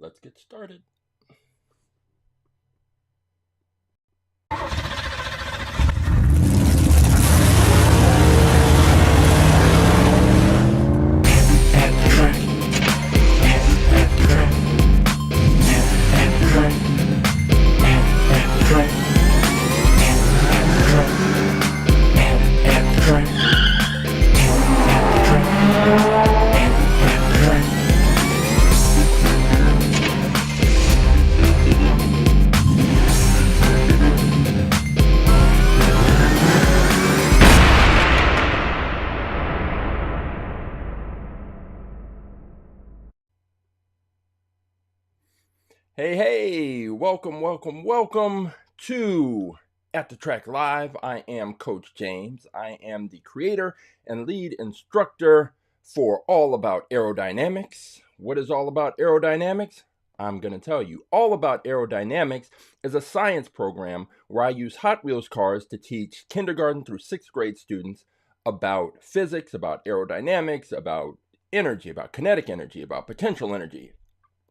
Let's get started. Hey, welcome to At the Track Live. I am Coach James. I am the creator and lead instructor for All About Aerodynamics. What is All About Aerodynamics? I'm going to tell you. All About Aerodynamics is a science program where I use Hot Wheels cars to teach kindergarten through 6th grade students about physics, about aerodynamics, about energy, about kinetic energy, about potential energy,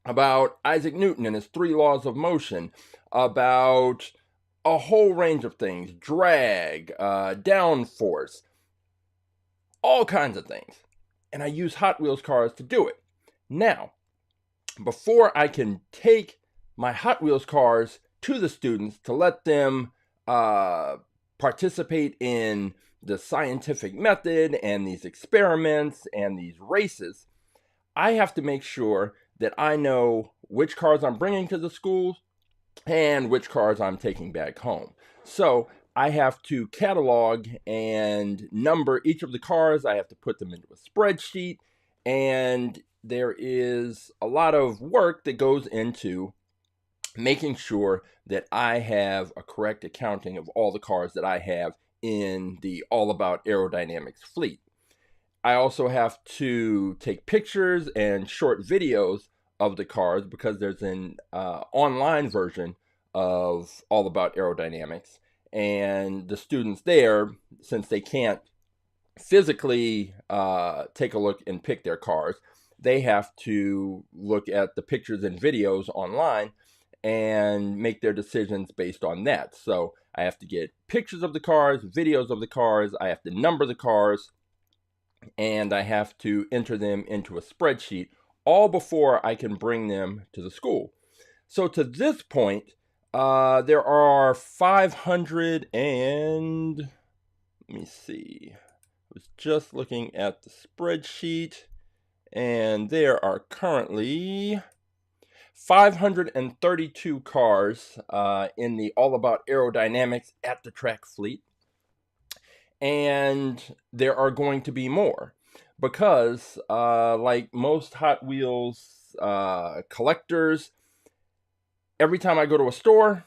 about Isaac Newton and his 3 laws of motion, about a whole range of things, drag, downforce, all kinds of things. And I use Hot Wheels cars to do it. Now, before I can take my Hot Wheels cars to the students to let them participate in the scientific method and these experiments and these races, I have to make sure that I know which cars I'm bringing to the schools and which cars I'm taking back home. So I have to catalog and number each of the cars. I have to put them into a spreadsheet, and there is a lot of work that goes into making sure that I have a correct accounting of all the cars that I have in the All About Aerodynamics fleet. I also have to take pictures and short videos of the cars because there's an online version of All About Aerodynamics. And the students there, since they can't physically take a look and pick their cars, they have to look at the pictures and videos online and make their decisions based on that. So I have to get pictures of the cars, videos of the cars, I have to number the cars, and I have to enter them into a spreadsheet all before I can bring them to the school. So to this point, there are 500 and, let me see, I was just looking at the spreadsheet, and there are currently 532 cars in the All About Aerodynamics at the track fleet. And there are going to be more because, like most Hot Wheels collectors, every time I go to a store,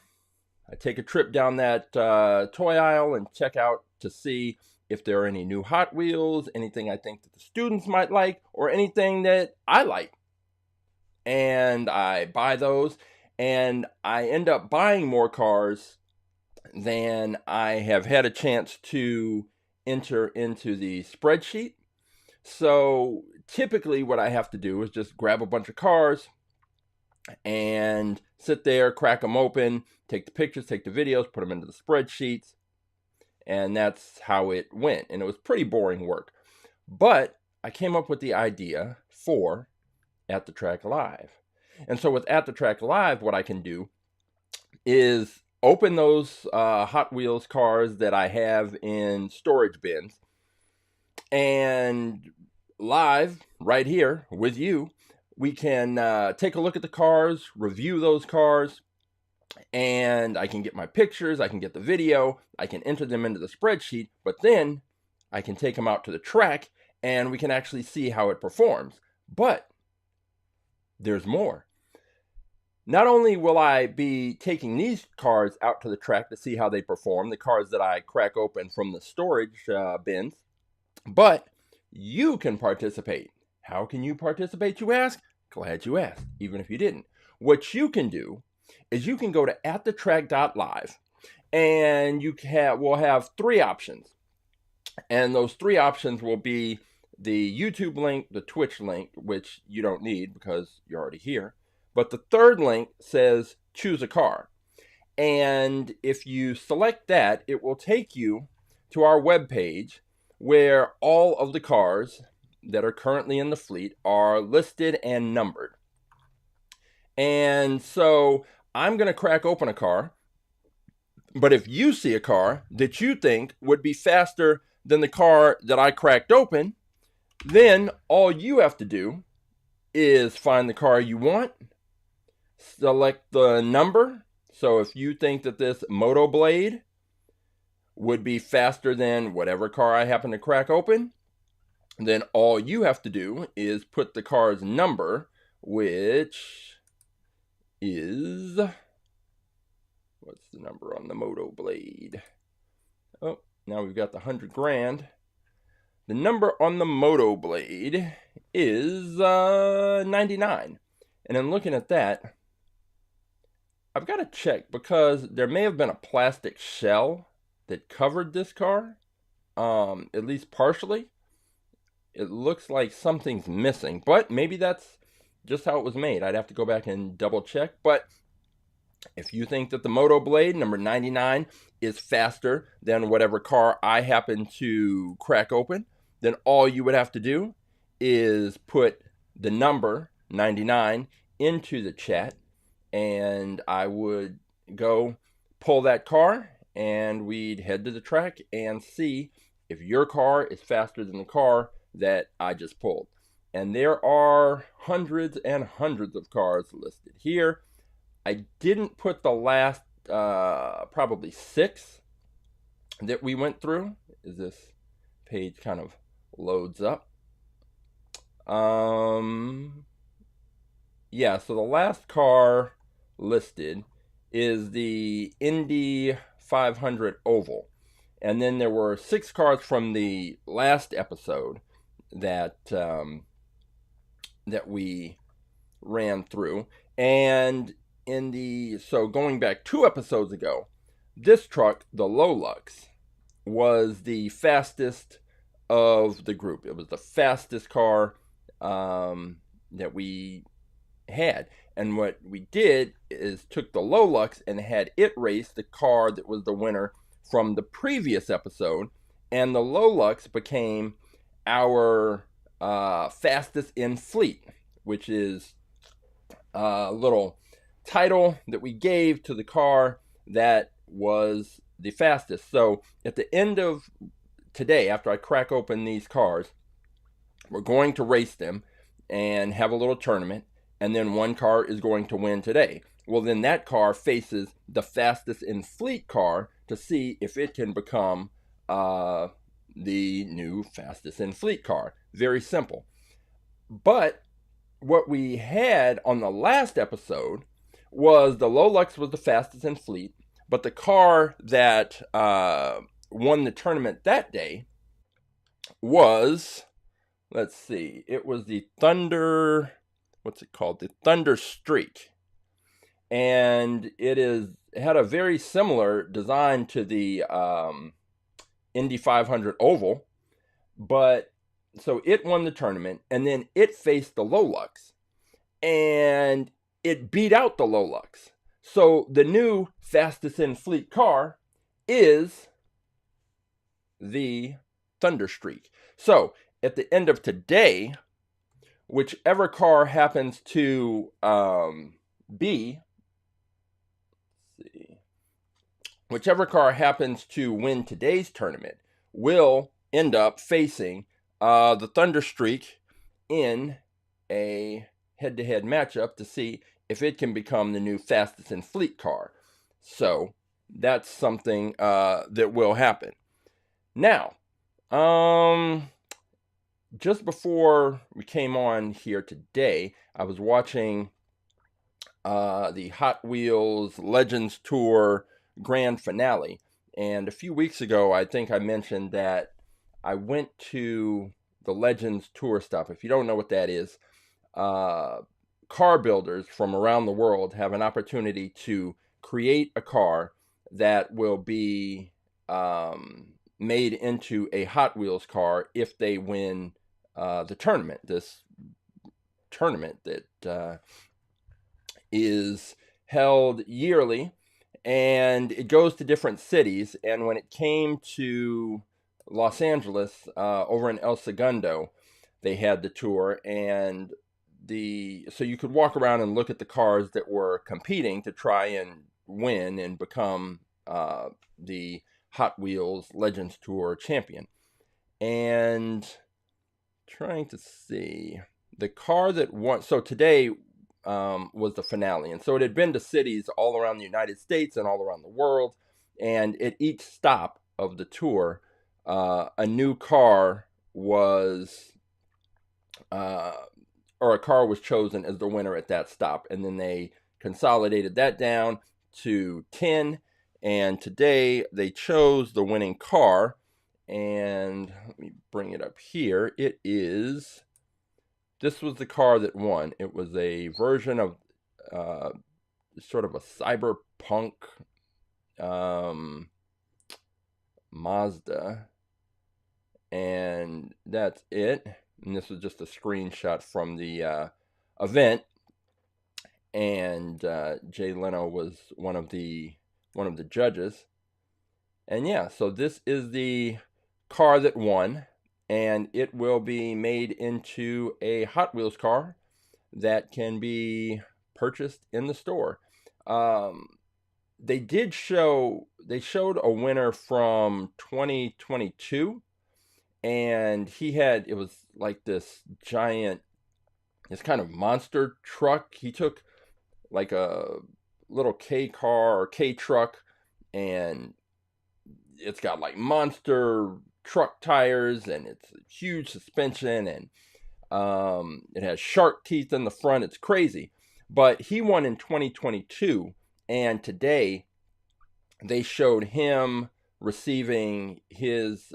I take a trip down that toy aisle and check out to see if there are any new Hot Wheels, anything I think that the students might like, or anything that I like. And I buy those, and I end up buying more cars than I have had a chance to enter into the spreadsheet. So typically what I have to do is just grab a bunch of cars and sit there, crack them open, take the pictures, take the videos, put them into the spreadsheets, and that's how it went. And it was pretty boring work. But I came up with the idea for At the Track Live. And so with At the Track Live, what I can do is open those Hot Wheels cars that I have in storage bins, and live right here with you, we can take a look at the cars, review those cars, and I can get my pictures, I can get the video, I can enter them into the spreadsheet, but then I can take them out to the track and we can actually see how it performs. But there's more. Not only will I be taking these cars out to the track to see how they perform, the cars that I crack open from the storage bins, but you can participate. How can you participate, you ask? Glad you asked, even if you didn't. What you can do is you can go to atthetrack.live, and we'll have 3 options. And those 3 options will be the YouTube link, the Twitch link, which you don't need because you're already here, But the third link says choose a car. And if you select that, it will take you to our webpage where all of the cars that are currently in the fleet are listed and numbered. And so I'm going to crack open a car. But if you see a car that you think would be faster than the car that I cracked open, then all you have to do is find the car you want, select the number. So if you think that this Moto Blade would be faster than whatever car I happen to crack open, then all you have to do is put the car's number, which is, what's the number on the Moto Blade? Oh, now we've got the 100 grand. The number on the Moto Blade is 99. And in looking at that, I've got to check because there may have been a plastic shell that covered this car, at least partially. It looks like something's missing, but maybe that's just how it was made. I'd have to go back and double check. But if you think that the Moto Blade number 99 is faster than whatever car I happen to crack open, then all you would have to do is put the number 99 into the chat, and I would go pull that car, and we'd head to the track and see if your car is faster than the car that I just pulled. And there are hundreds and hundreds of cars listed here. I didn't put the last probably 6 that we went through, as this page kind of loads up. Yeah, so the last car listed is the Indy 500 Oval. And then there were 6 cars from the last episode that that we ran through. And so going back 2 episodes ago, this truck, the Lolux, was the fastest of the group. It was the fastest car that we had. And what we did is took the Lolux and had it race the car that was the winner from the previous episode, and the Lolux became our fastest in fleet, which is a little title that we gave to the car that was the fastest. So at the end of today, after I crack open these cars, we're going to race them and have a little tournament, and then one car is going to win today. Well, then that car faces the fastest in fleet car to see if it can become the new fastest in fleet car. Very simple. But what we had on the last episode was the Lolux was the fastest in fleet, but the car that won the tournament that day was, let's see, it was the Thunder, what's it called? The Thunder Streak. And it had a very similar design to the Indy 500 Oval, but so it won the tournament, and then it faced the Lolux, and it beat out the Lolux. So the new fastest in fleet car is the Thunder Streak. So at the end of today, whichever car happens to whichever car happens to win today's tournament will end up facing the Thunder Streak in a head-to-head matchup to see if it can become the new fastest in fleet car. So that's something that will happen. Now, just before we came on here today, I was watching the Hot Wheels Legends Tour grand finale. And a few weeks ago, I think I mentioned that I went to the Legends Tour stop. If you don't know what that is, car builders from around the world have an opportunity to create a car that will be made into a Hot Wheels car if they win the tournament. This tournament that is held yearly, and it goes to different cities. And when it came to Los Angeles, over in El Segundo, they had the tour, and so you could walk around and look at the cars that were competing to try and win and become the Hot Wheels Legends Tour champion. And trying to see the car that won. So today was the finale, and so it had been to cities all around the United States and all around the world. And at each stop of the tour, a new car was, or a car was chosen as the winner at that stop, and then they consolidated that down to 10. And today they chose the winning car. And let me bring it up here. This was the car that won. It was a version of sort of a cyberpunk Mazda. And that's it. And this was just a screenshot from the event. And Jay Leno was one of the judges. And yeah, so this is the car that won, and it will be made into a Hot Wheels car that can be purchased in the store. They showed a winner from 2022, and it was like this kind of monster truck. He took like a little K car or K truck, and it's got like monster truck tires, and it's a huge suspension, and it has shark teeth in the front. It's crazy. But he won in 2022, and today they showed him receiving his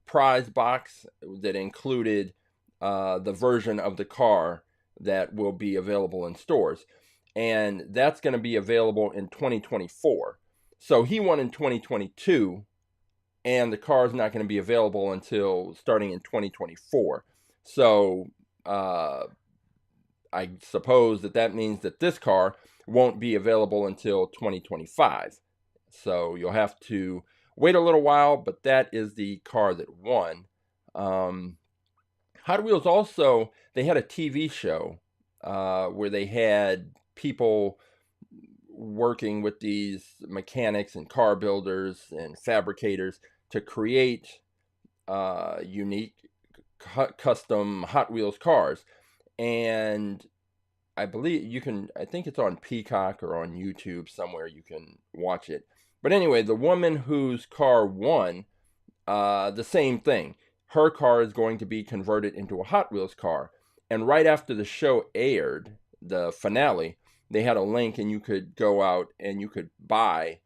prize box that included the version of the car that will be available in stores. And that's going to be available in 2024. So he won in 2022, and the car is not going to be available until starting in 2024. So I suppose that means that this car won't be available until 2025. So you'll have to wait a little while, but that is the car that won. Hot Wheels also, they had a TV show where they had people working with these mechanics and car builders and fabricators to create unique custom Hot Wheels cars. And I think it's on Peacock or on YouTube somewhere. You can watch it. But anyway, the woman whose car won, the same thing. Her car is going to be converted into a Hot Wheels car. And right after the show aired, the finale, they had a link, and you could go out and you could buy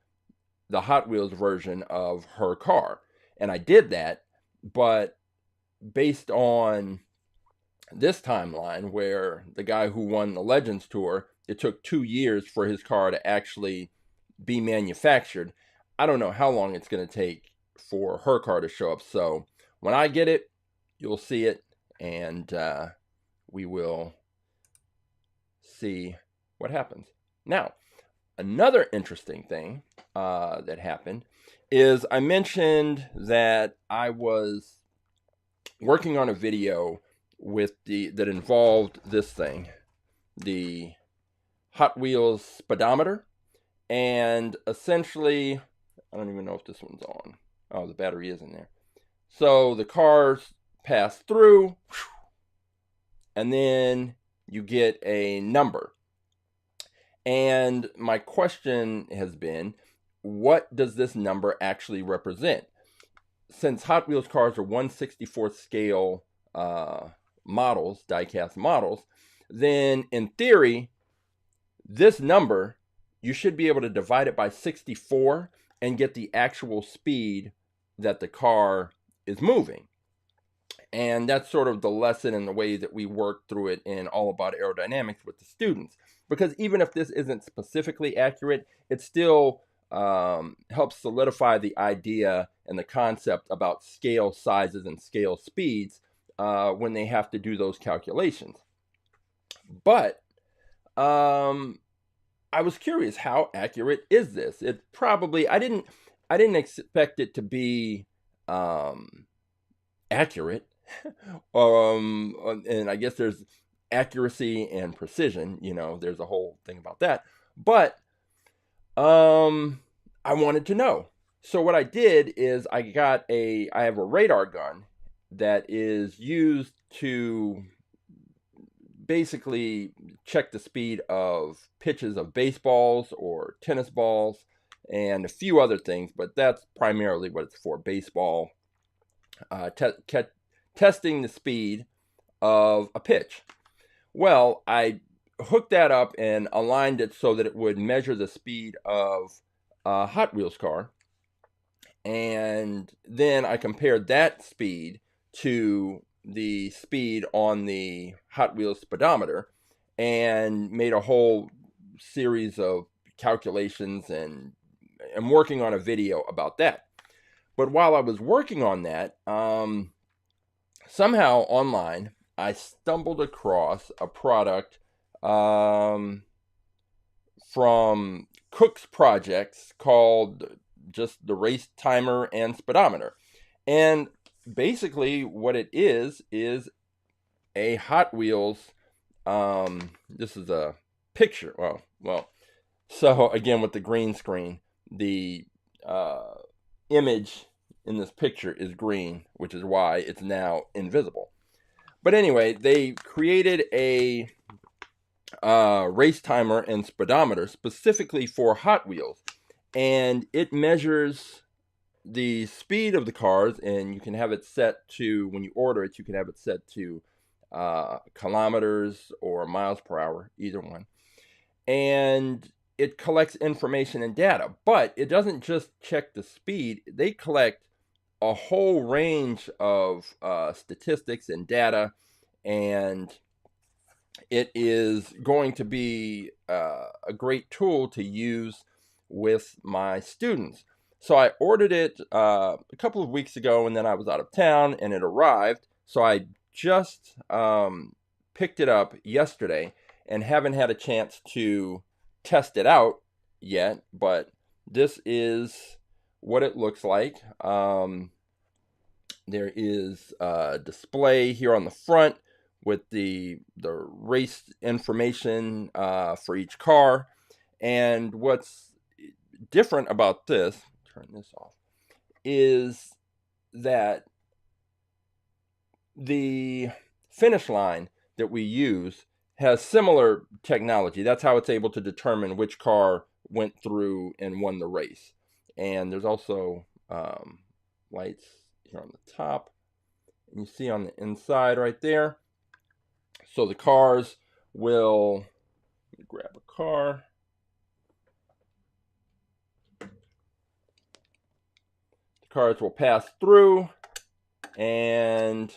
the Hot Wheels version of her car. And I did that, but based on this timeline where the guy who won the Legends Tour, it took 2 years for his car to actually be manufactured. I don't know how long it's going to take for her car to show up. So when I get it, you'll see it, and we will see what happens. Now, another interesting thing that happened is I mentioned that I was working on a video that involved this thing, the Hot Wheels Speedometer, and essentially, I don't even know if this one's on. Oh, the battery is in there. So the cars pass through, and then you get a number. And my question has been, what does this number actually represent? Since Hot Wheels cars are 1/64th scale models, die-cast models, then in theory, this number, you should be able to divide it by 64 and get the actual speed that the car is moving. And that's sort of the lesson and the way that we work through it in All About Aerodynamics with the students. Because even if this isn't specifically accurate, it still helps solidify the idea and the concept about scale sizes and scale speeds when they have to do those calculations. But I was curious, how accurate is this? It probably, I didn't expect it to be accurate. And I guess there's accuracy and precision, there's a whole thing about that. But I wanted to know. So what I did is I have a radar gun that is used to basically check the speed of pitches of baseballs or tennis balls and a few other things, but that's primarily what it's for, baseball, testing the speed of a pitch. Well, I hooked that up and aligned it so that it would measure the speed of a Hot Wheels car. And then I compared that speed to the speed on the Hot Wheels speedometer and made a whole series of calculations, and I'm working on a video about that. But while I was working on that, somehow online, I stumbled across a product from Cook's Projects called just the Race Timer and Speedometer. And basically what it is a Hot Wheels, this is a picture. Well, so again, with the green screen, the image in this picture is green, which is why it's now invisible. But anyway, they created a race timer and speedometer specifically for Hot Wheels, and it measures the speed of the cars, and you can have it set to, when you order it, you can have it set to kilometers or miles per hour, either one. And it collects information and data, but it doesn't just check the speed. They collect a whole range of statistics and data, and it is going to be a great tool to use with my students. So I ordered it a couple of weeks ago, and then I was out of town, and it arrived. So I just picked it up yesterday and haven't had a chance to test it out yet, but this is what it looks like. There is a display here on the front with the race information for each car. And what's different about this, turn this off, is that the finish line that we use has similar technology. That's how it's able to determine which car went through and won the race. And there's also lights here on the top, and you see on the inside right there. So the cars will, let me grab a car. The cars will pass through, and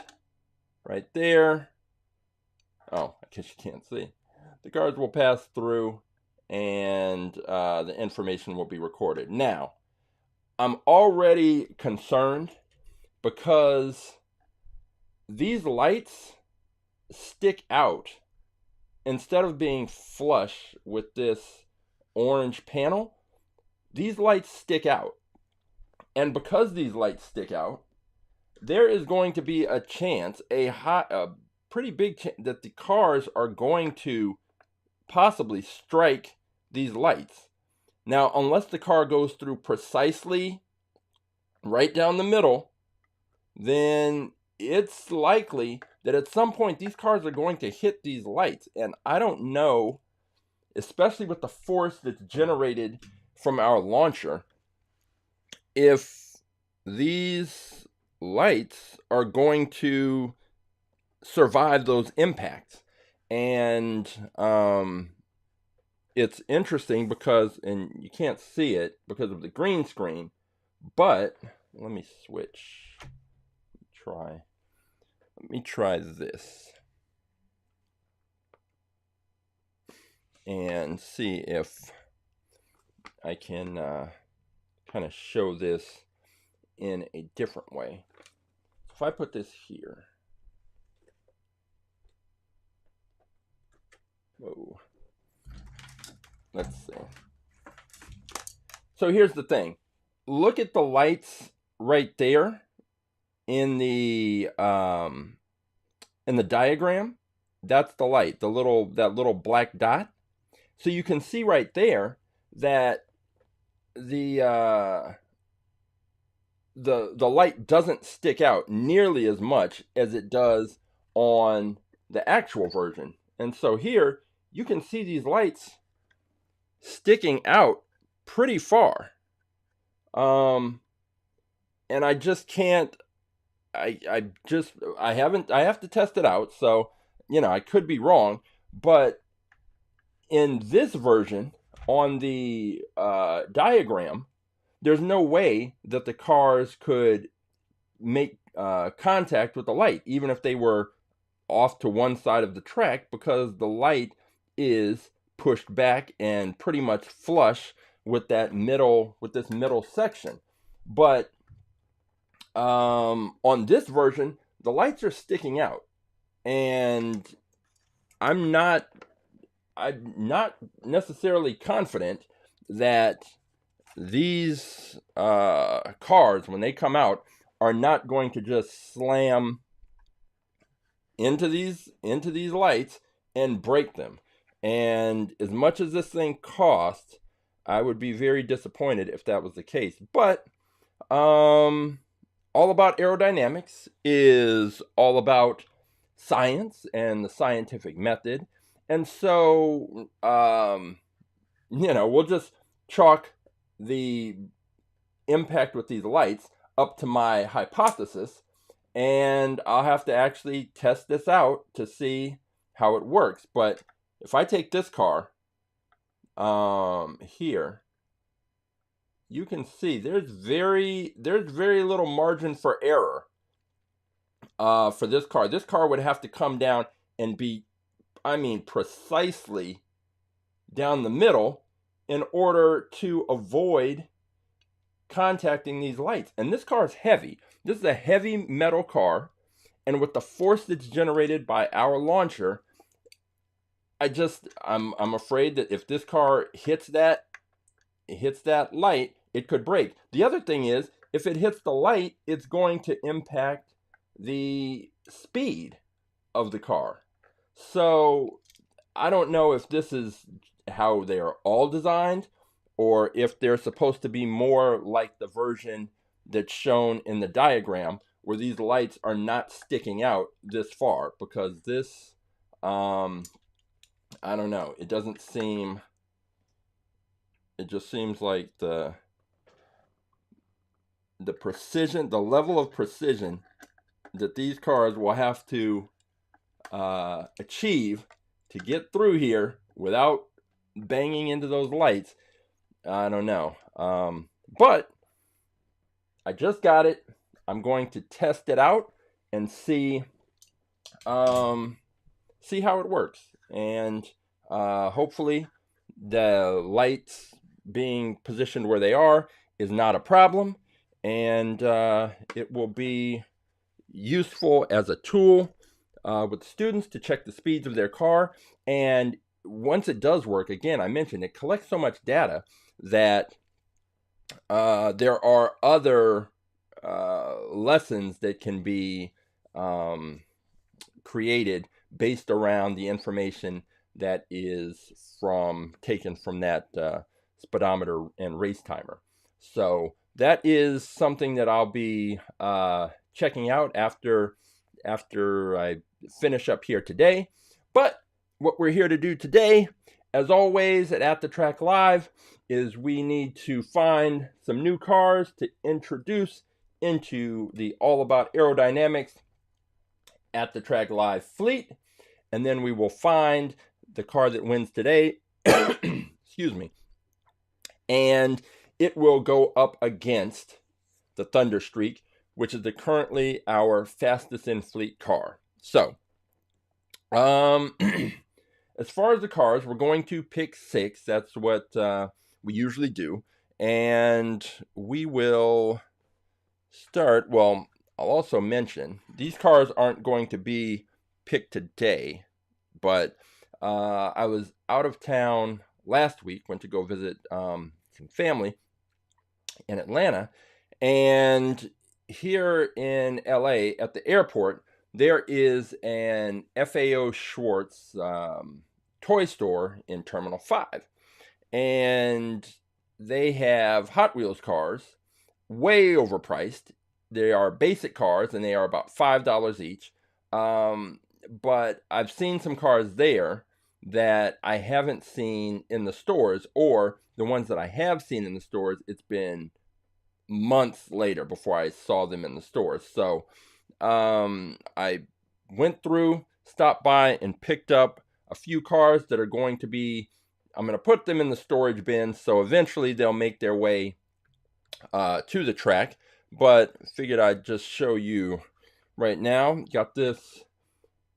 right there, oh, I guess you can't see. The cars will pass through, and the information will be recorded. Now, I'm already concerned because these lights stick out. Instead of being flush with this orange panel, these lights stick out. And because these lights stick out, there is going to be a chance, a pretty big chance, that the cars are going to possibly strike these lights. Now, unless the car goes through precisely right down the middle, then it's likely that at some point these cars are going to hit these lights. And I don't know, especially with the force that's generated from our launcher, if these lights are going to survive those impacts. And it's interesting because, and you can't see it because of the green screen, but let me switch. Let me try this and see if I can kind of show this in a different way. If I put this here, whoa, let's see. So here's the thing. Look at the lights right there in the diagram. That's the light, that little black dot. So you can see right there that the light doesn't stick out nearly as much as it does on the actual version. And so here you can see these lights sticking out pretty far. And I just can't, I have to test it out. So, I could be wrong, but in this version on the diagram, there's no way that the cars could make contact with the light, even if they were off to one side of the track, because the light is pushed back and pretty much flush with this middle section. But on this version, the lights are sticking out, and I'm not necessarily confident that these cars, when they come out, are not going to just slam into these lights and break them. And as much as this thing costs, I would be very disappointed if that was the case. But All About Aerodynamics is all about science and the scientific method. And so, we'll just chalk the impact with these lights up to my hypothesis, and I'll have to actually test this out to see how it works. But if I take this car here, you can see there's very little margin for error for this car. This car would have to come down and be, precisely down the middle in order to avoid contacting these lights. And this car is heavy. This is a heavy metal car, and with the force that's generated by our launcher, I'm afraid that if this car hits that light, it could break. The other thing is, if it hits the light, it's going to impact the speed of the car. So I don't know if this is how they are all designed, or if they're supposed to be more like the version that's shown in the diagram, where these lights are not sticking out this far, because this, I don't know, it just seems like the precision, the level of precision that these cars will have to achieve to get through here without banging into those lights, I don't know. But I just got it. I'm going to test it out and see how it works. And hopefully the lights being positioned where they are is not a problem, and it will be useful as a tool with students to check the speeds of their car. And once it does work, again, I mentioned it collects so much data that there are other lessons that can be created based around the information that is taken from that speedometer and race timer. So that is something that I'll be checking out after I finish up here today. But what we're here to do today, as always at the Track Live, is we need to find some new cars to introduce into the All About Aerodynamics at the Track Live fleet, and then we will find the car that wins today, excuse me, and it will go up against the Thunder Streak, which is currently our fastest in fleet car. So, as far as the cars, we're going to pick 6. That's what we usually do. And we will start, well, I'll also mention, these cars aren't going to be picked today, but I was out of town last week. Went to go visit some family in Atlanta. And here in LA at the airport, there is an FAO Schwartz toy store in Terminal 5. And they have Hot Wheels cars, way overpriced. They are basic cars, and they are about $5 each. But I've seen some cars there that I haven't seen in the stores, or the ones that I have seen in the stores, it's been months later before I saw them in the stores. So I went through, stopped by, and picked up a few cars that are going to be, I'm going to put them in the storage bin, so eventually they'll make their way to the track. But figured I'd just show you right now. Got this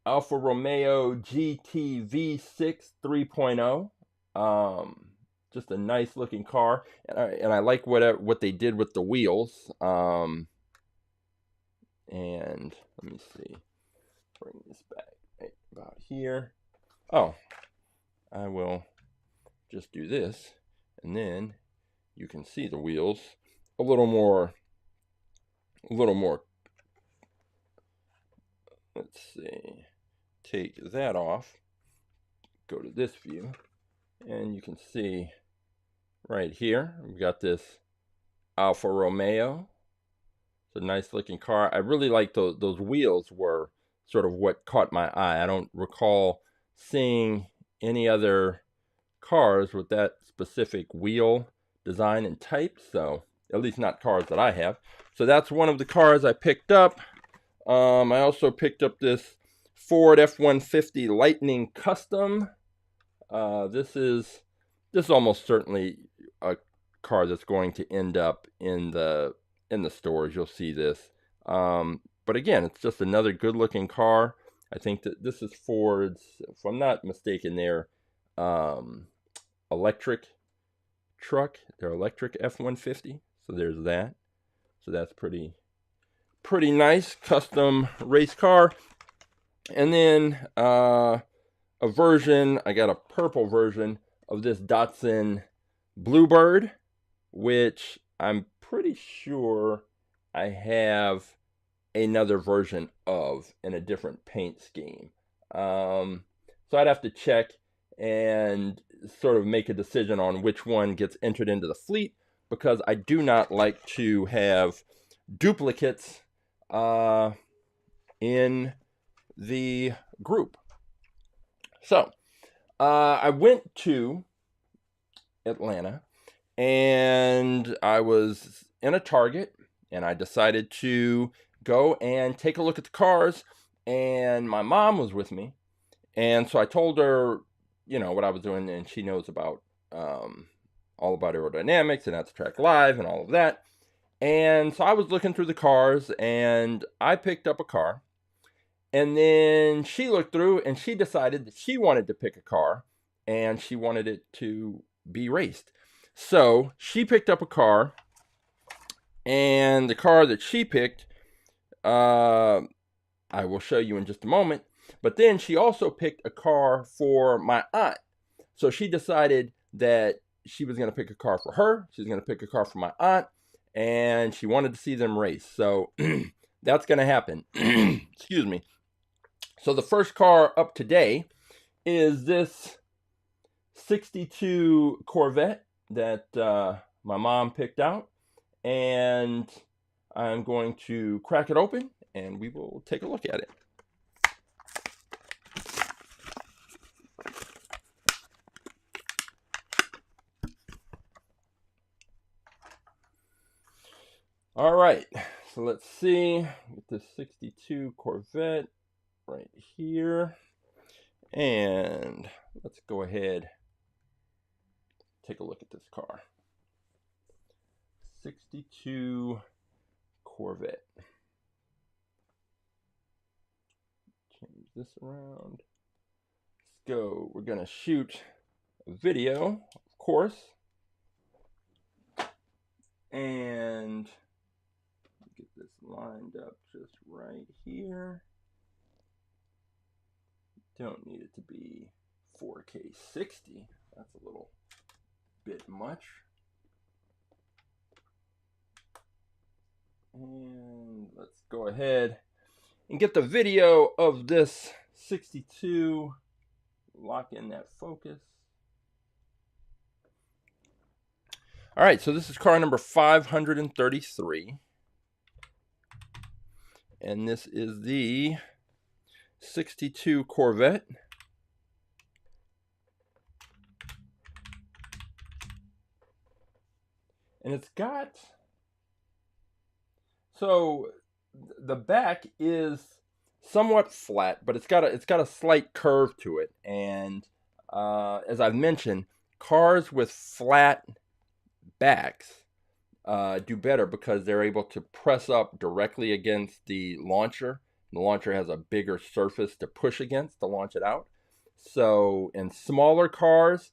Alfa Romeo GT V6 3.0. Just a nice looking car, and I like what they did with the wheels. And let me see, bring this back right about here. Oh, I will just do this, and then you can see the wheels a little more. Let's see, take that off, go to this view, and you can see right here we've got this Alfa Romeo. It's a nice looking car. I really like those wheels were sort of what caught my eye. I don't recall seeing any other cars with that specific wheel design and type, so at least not cars that I have. So that's one of the cars I picked up. I also picked up this Ford F-150 Lightning Custom. This is almost certainly a car that's going to end up in the stores. You'll see this. But again, it's just another good looking car. I think that this is Ford's, if I'm not mistaken, their electric truck, their electric F-150. So there's that. So that's pretty nice custom race car. And then a version, I got a purple version of this Datsun Bluebird, which I'm pretty sure I have another version of in a different paint scheme. So I'd have to check and sort of make a decision on which one gets entered into the fleet, because I do not like to have duplicates in the group. So I went to Atlanta, and I was in a Target, and I decided to go and take a look at the cars, and my mom was with me, and so I told her, what I was doing, and she knows about All About Aerodynamics and At the Track Live and all of that. And so I was looking through the cars, and I picked up a car, and then she looked through, and she decided that she wanted to pick a car, and she wanted it to be raced. So she picked up a car, and the car that she picked, I will show you in just a moment. But then she also picked a car for my aunt. So she decided that she was going to pick a car for her. She was going to pick a car for my aunt, and she wanted to see them race. So that's going to happen. Excuse me. So the first car up today is this 62 Corvette that my mom picked out, and I'm going to crack it open, and we will take a look at it. All right, so let's see, get the 62 Corvette right here, and let's go ahead, take a look at this car. 62 Corvette. Change this around. Let's go. We're gonna shoot a video, of course, and get this lined up just right here. Don't need it to be 4K 60, That's a little bit much. And let's go ahead and get the video of this 62. Lock in that focus. All right, so this is car number 533. And this is the 62 Corvette. And it's got, so the back is somewhat flat, but it's got a slight curve to it. And as I've mentioned, cars with flat backs do better because they're able to press up directly against the launcher. The launcher has a bigger surface to push against to launch it out. So in smaller cars,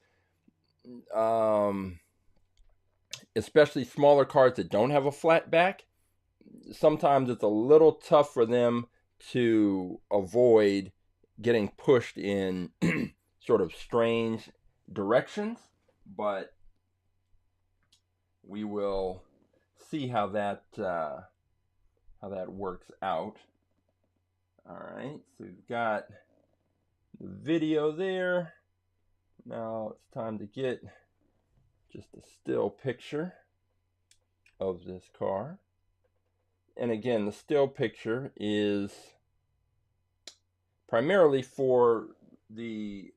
especially smaller cars that don't have a flat back, sometimes it's a little tough for them to avoid getting pushed in sort of strange directions, but we will see how that works out. All right, so we've got the video there. Now it's time to get just a still picture of this car. And again, the still picture is primarily for the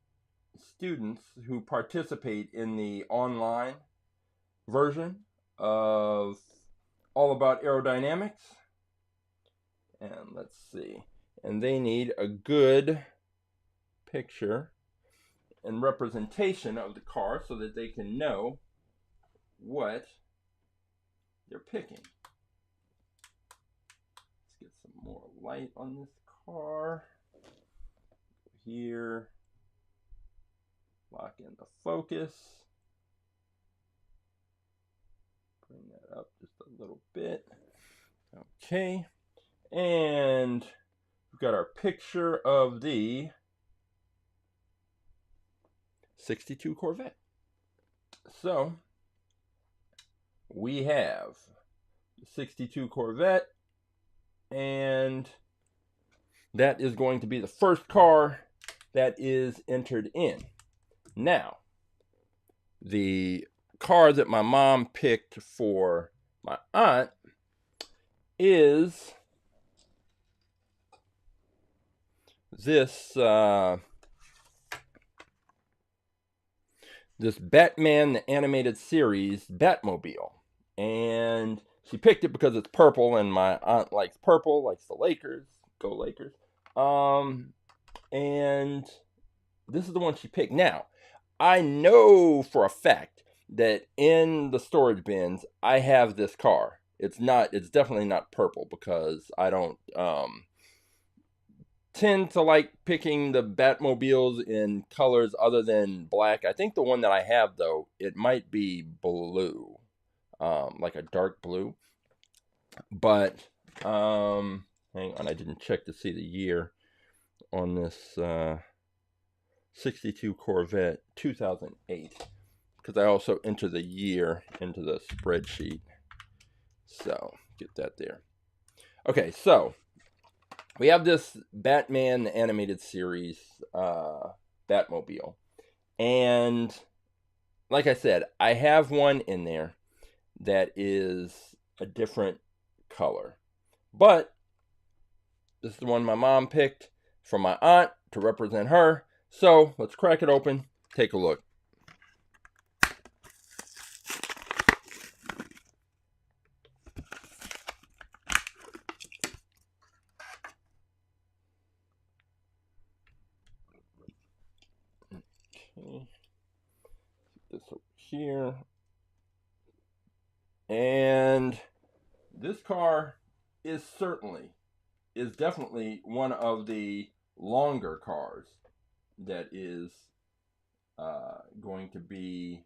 students who participate in the online version of All About Aerodynamics. And let's see. And they need a good picture and representation of the car so that they can know what they're picking. Let's get some more light on this car. Here. Lock in the focus. Bring that up just a little bit. Okay. And we've got our picture of the 62 Corvette. So we have the 62 Corvette, and that is going to be the first car that is entered in. Now, the car that my mom picked for my aunt is this this Batman the Animated Series Batmobile. And she picked it because it's purple, and my aunt likes purple, likes the Lakers. Go Lakers. And this is the one she picked. Now, I know for a fact that in the storage bins, I have this car. It's definitely not purple because I don't tend to like picking the Batmobiles in colors other than black. I think the one that I have, though, it might be blue, like a dark blue. But hang on, I didn't check to see the year on this 62 Corvette 2008 because I also enter the year into the spreadsheet. So get that there. Okay, so we have this Batman Animated Series Batmobile. And like I said, I have one in there that is a different color. But this is the one my mom picked for my aunt to represent her. So let's crack it open, take a look. Okay. This over here. And this car is definitely one of the longer cars that is going to be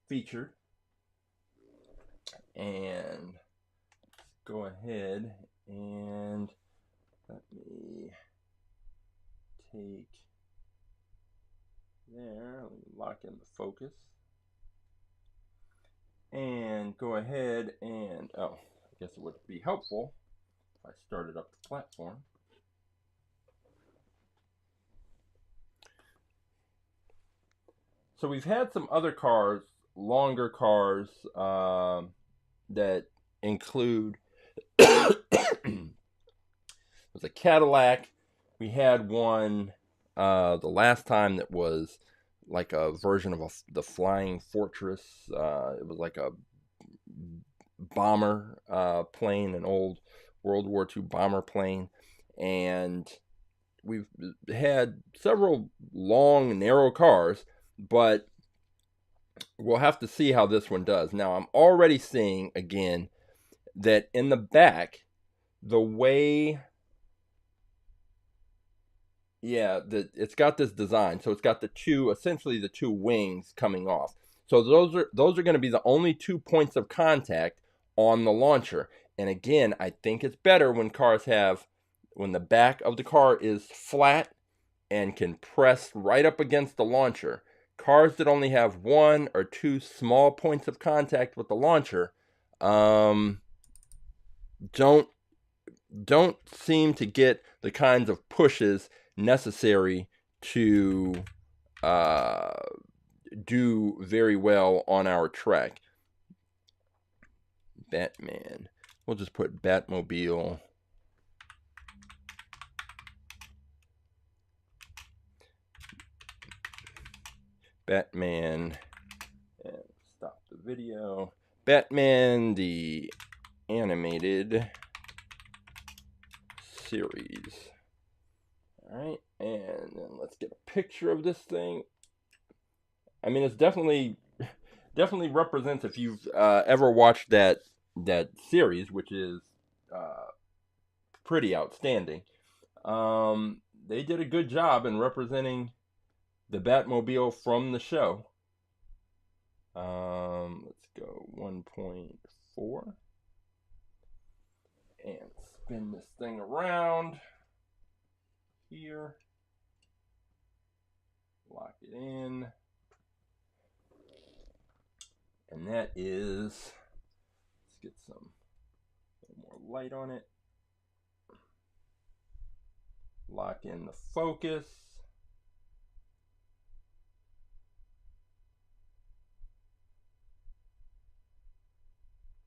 featured. And let's go ahead and let me take There, let me lock in the focus. And go ahead and, oh, I guess it would be helpful if I started up the platform. So we've had some other cars, longer cars, that include, it was a Cadillac. We had one the last time that was like a version of the Flying Fortress. It was like a bomber plane, an old World War II bomber plane. And we've had several long, narrow cars, but we'll have to see how this one does. Now, I'm already seeing, again, that in the back, the way, yeah, it's got this design. So it's got essentially the two wings coming off. So those are going to be the only 2 points of contact on the launcher. And again, I think it's better when when the back of the car is flat and can press right up against the launcher. Cars that only have 1 or 2 small points of contact with the launcher don't seem to get the kinds of pushes necessary to do very well on our track. Batman. We'll just put Batmobile. Batman. And stop the video. Batman, the animated series. Alright, and then let's get a picture of this thing. I mean, it's definitely represents, if you've ever watched that series, which is pretty outstanding. They did a good job in representing the Batmobile from the show. Let's go 1.4 and spin this thing around here. Lock it in. And that is, let's get a little more light on it. Lock in the focus.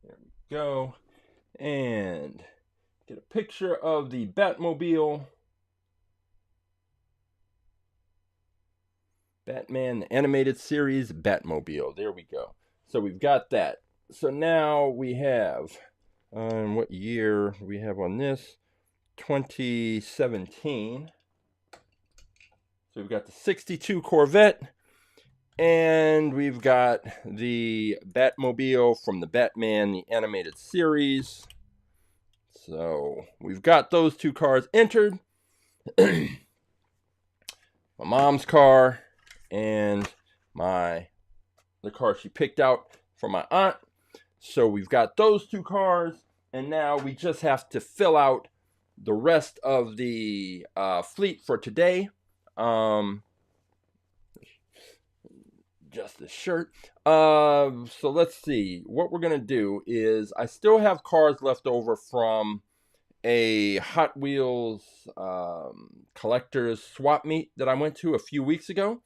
There we go. And get a picture of the Batmobile. Batman, the animated series Batmobile. There we go. So we've got that. So now we have, what year we have on this? 2017. So we've got the 62 Corvette, and we've got the Batmobile from the Batman, the animated series. So we've got those 2 cars entered. My mom's car and the car she picked out for my aunt. So we've got those 2 cars, and now we just have to fill out the rest of the fleet for today. Just the shirt. So let's see. What we're gonna do is, I still have cars left over from a Hot Wheels collector's swap meet that I went to a few weeks ago.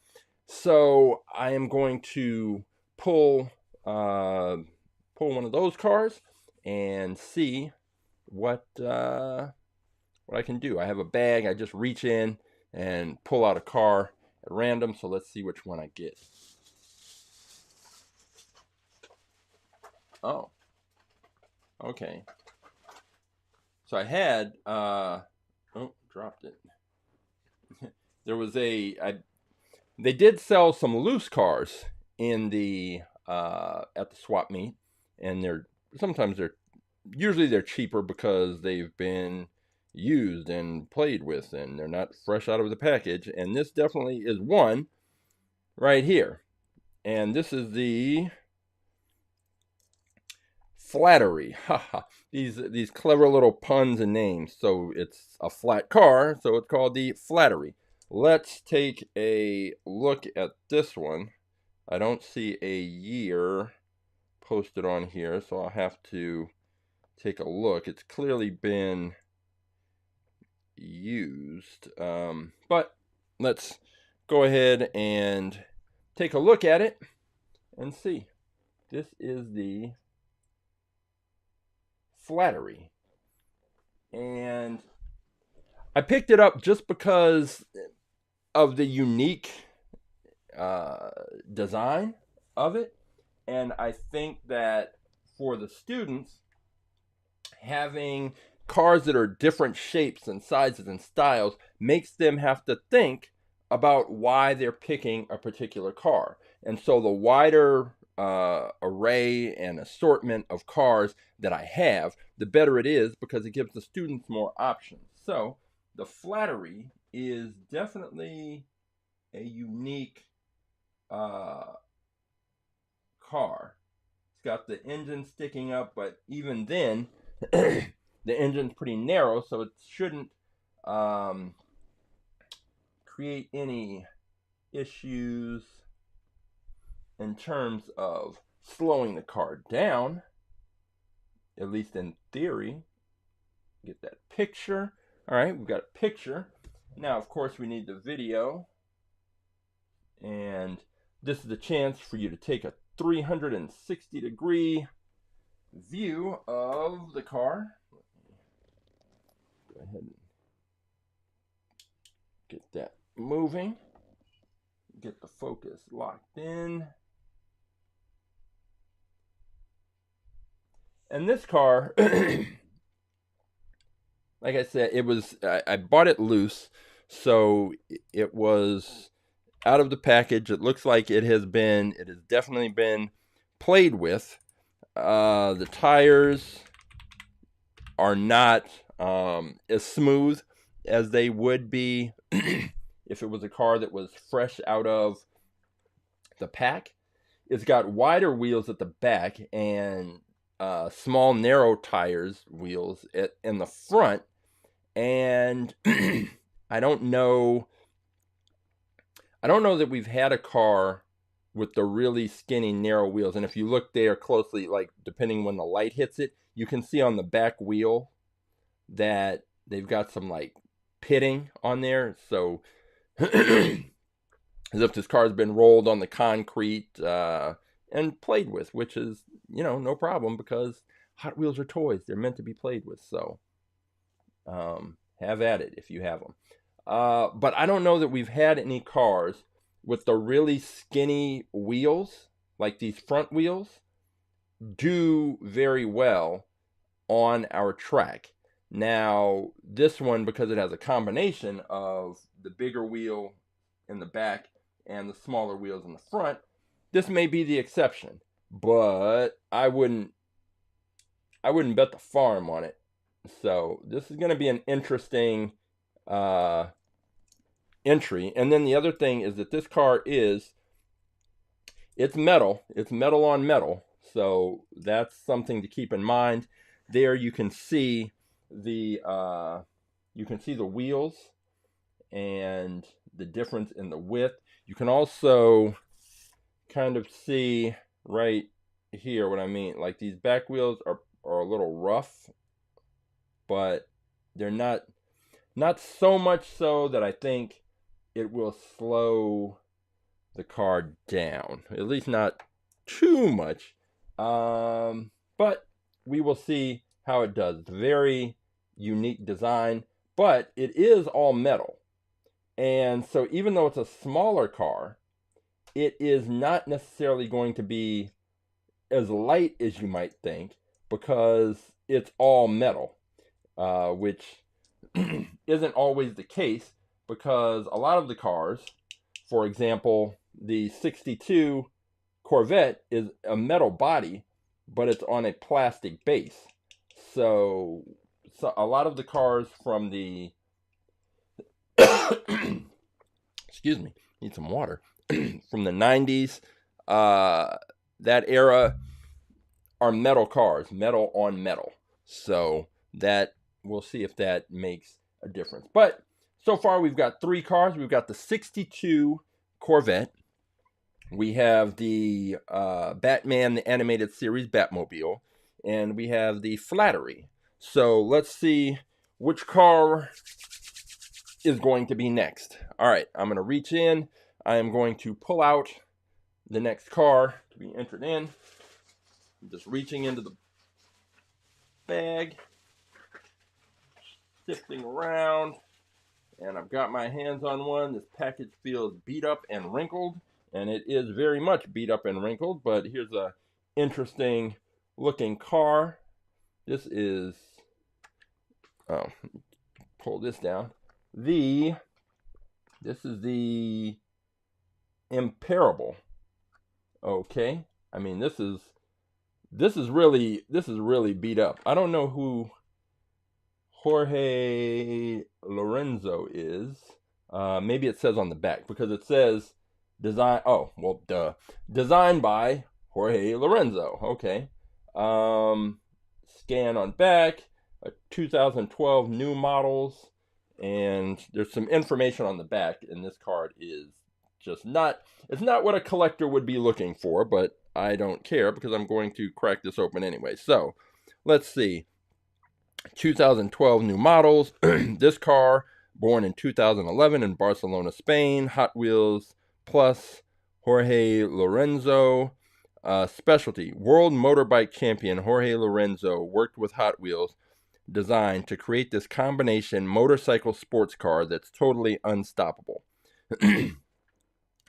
So I am going to pull one of those cars and see what I can do. I have a bag. I just reach in and pull out a car at random. So let's see which one I get. Oh, okay. So I had, dropped it. There was they did sell some loose cars in the, at the swap meet, and usually they're cheaper because they've been used and played with, and they're not fresh out of the package. And this definitely is one right here. And this is the Flattery. Haha. These clever little puns and names. So it's a flat car, so it's called the Flattery. let's take a look at this one. I don't see a year posted on here, so I'll have to take a look. It's clearly been used, but let's go ahead and take a look at it and see. This is the Flattery, and I picked it up just because of the unique design of it, and I think that for the students, having cars that are different shapes and sizes and styles makes them have to think about why they're picking a particular car. And so the wider array and assortment of cars that I have, the better it is, because it gives the students more options. So the Flattery is definitely a unique car. It's got the engine sticking up, but even then, the engine's pretty narrow, so it shouldn't create any issues in terms of slowing the car down, at least in theory. Get that picture. All right, we've got a picture. Now, of course, we need the video, and this is the chance for you to take a 360-degree view of the car. Go ahead and get that moving. Get the focus locked in. And this car, like I said, I bought it loose, so it was out of the package. It looks like it has definitely been played with. The tires are not as smooth as they would be if it was a car that was fresh out of the pack. It's got wider wheels at the back and small narrow tires wheels in the front, and I don't know that we've had a car with the really skinny narrow wheels. And if you look there closely, like depending when the light hits it, you can see on the back wheel that they've got some like pitting on there, so as if this car's been rolled on the concrete and played with, which is, no problem, because Hot Wheels are toys. They're meant to be played with, so have at it if you have them. But I don't know that we've had any cars with the really skinny wheels, like these front wheels, do very well on our track. Now, this one, because it has a combination of the bigger wheel in the back and the smaller wheels in the front, this may be the exception, but I wouldn't bet the farm on it. So this is going to be an interesting entry. And then the other thing is that this car it's metal. It's metal on metal. So that's something to keep in mind. There you can see the wheels and the difference in the width. You can also kind of see right here what I mean. Like these back wheels are a little rough, but they're not so much so that I think it will slow the car down. At least not too much. But we will see how it does. It's a very unique design, but it is all metal. And so even though it's a smaller car, it is not necessarily going to be as light as you might think, because it's all metal, which isn't always the case, because a lot of the cars, for example, the 62 Corvette is a metal body, but it's on a plastic base. So a lot of the cars from the excuse me, need some water, from the 90s, that era, are metal cars, metal on metal. So that, we'll see if that makes a difference. But So far, we've got 3 cars. We've got the 62 Corvette. We have the Batman, the animated series Batmobile. And we have the Flattery. So let's see which car is going to be next. All right, I'm going to reach in. I am going to pull out the next car to be entered in. I'm just reaching into the bag, sifting around, and I've got my hands on one. This package feels beat up and wrinkled, and it is very much beat up and wrinkled, but here's a interesting looking car. This is, oh, pull this down. This is the Imparable. Okay, I mean this is really beat up. I don't know who Jorge Lorenzo is. Maybe it says on the back because it says design. Oh well, duh. Designed by Jorge Lorenzo. Okay. Scan on back. 2012 new models, and there's some information on the back. And this card is just not. It's not what a collector would be looking for, but I don't care because I'm going to crack this open anyway. So let's see. 2012 new models. This car, born in 2011 in Barcelona, Spain. Hot Wheels Plus. Jorge Lorenzo. Specialty. World Motorbike Champion Jorge Lorenzo worked with Hot Wheels design to create this combination motorcycle sports car that's totally unstoppable.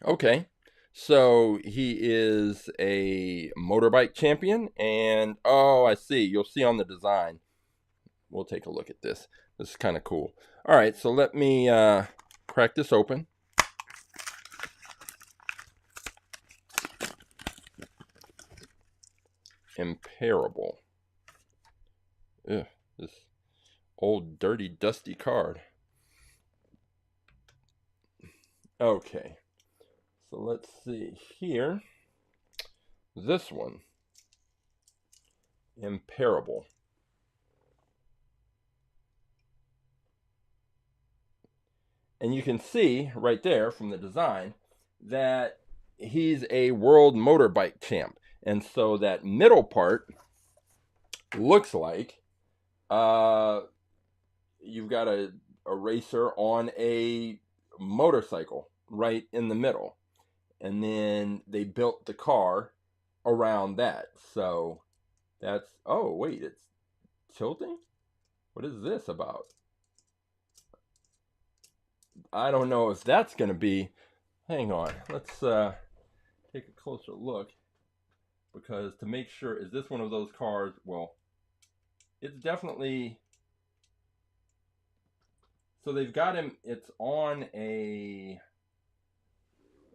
Okay, so he is a motorbike champion, and oh, I see. You'll see on the design. We'll take a look at this. This is kind of cool. All right, so let me crack this open. Imparable. Ugh, this old, dirty, dusty card. Okay, so let's see here. This one. Imparable. And you can see right there from the design that he's a world motorbike champ. And so that middle part looks like you've got a racer on a motorcycle right in the middle. And then they built the car around that. So that's, oh, wait, it's tilting? What is this about? I don't know if that's going to be, hang on, let's take a closer look, because to make sure, is this one of those cars? Well, it's definitely, so they've got him, it's on a,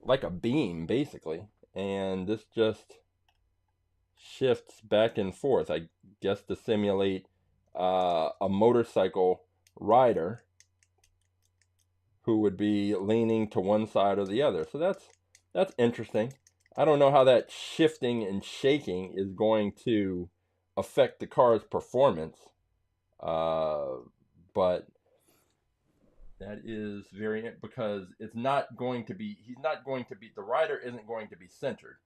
like a beam basically, and this just shifts back and forth, I guess to simulate a motorcycle rider who would be leaning to one side or the other. So that's interesting. I don't know how that shifting and shaking is going to affect the car's performance, but that is very, because it's not going to be, the rider isn't going to be centered.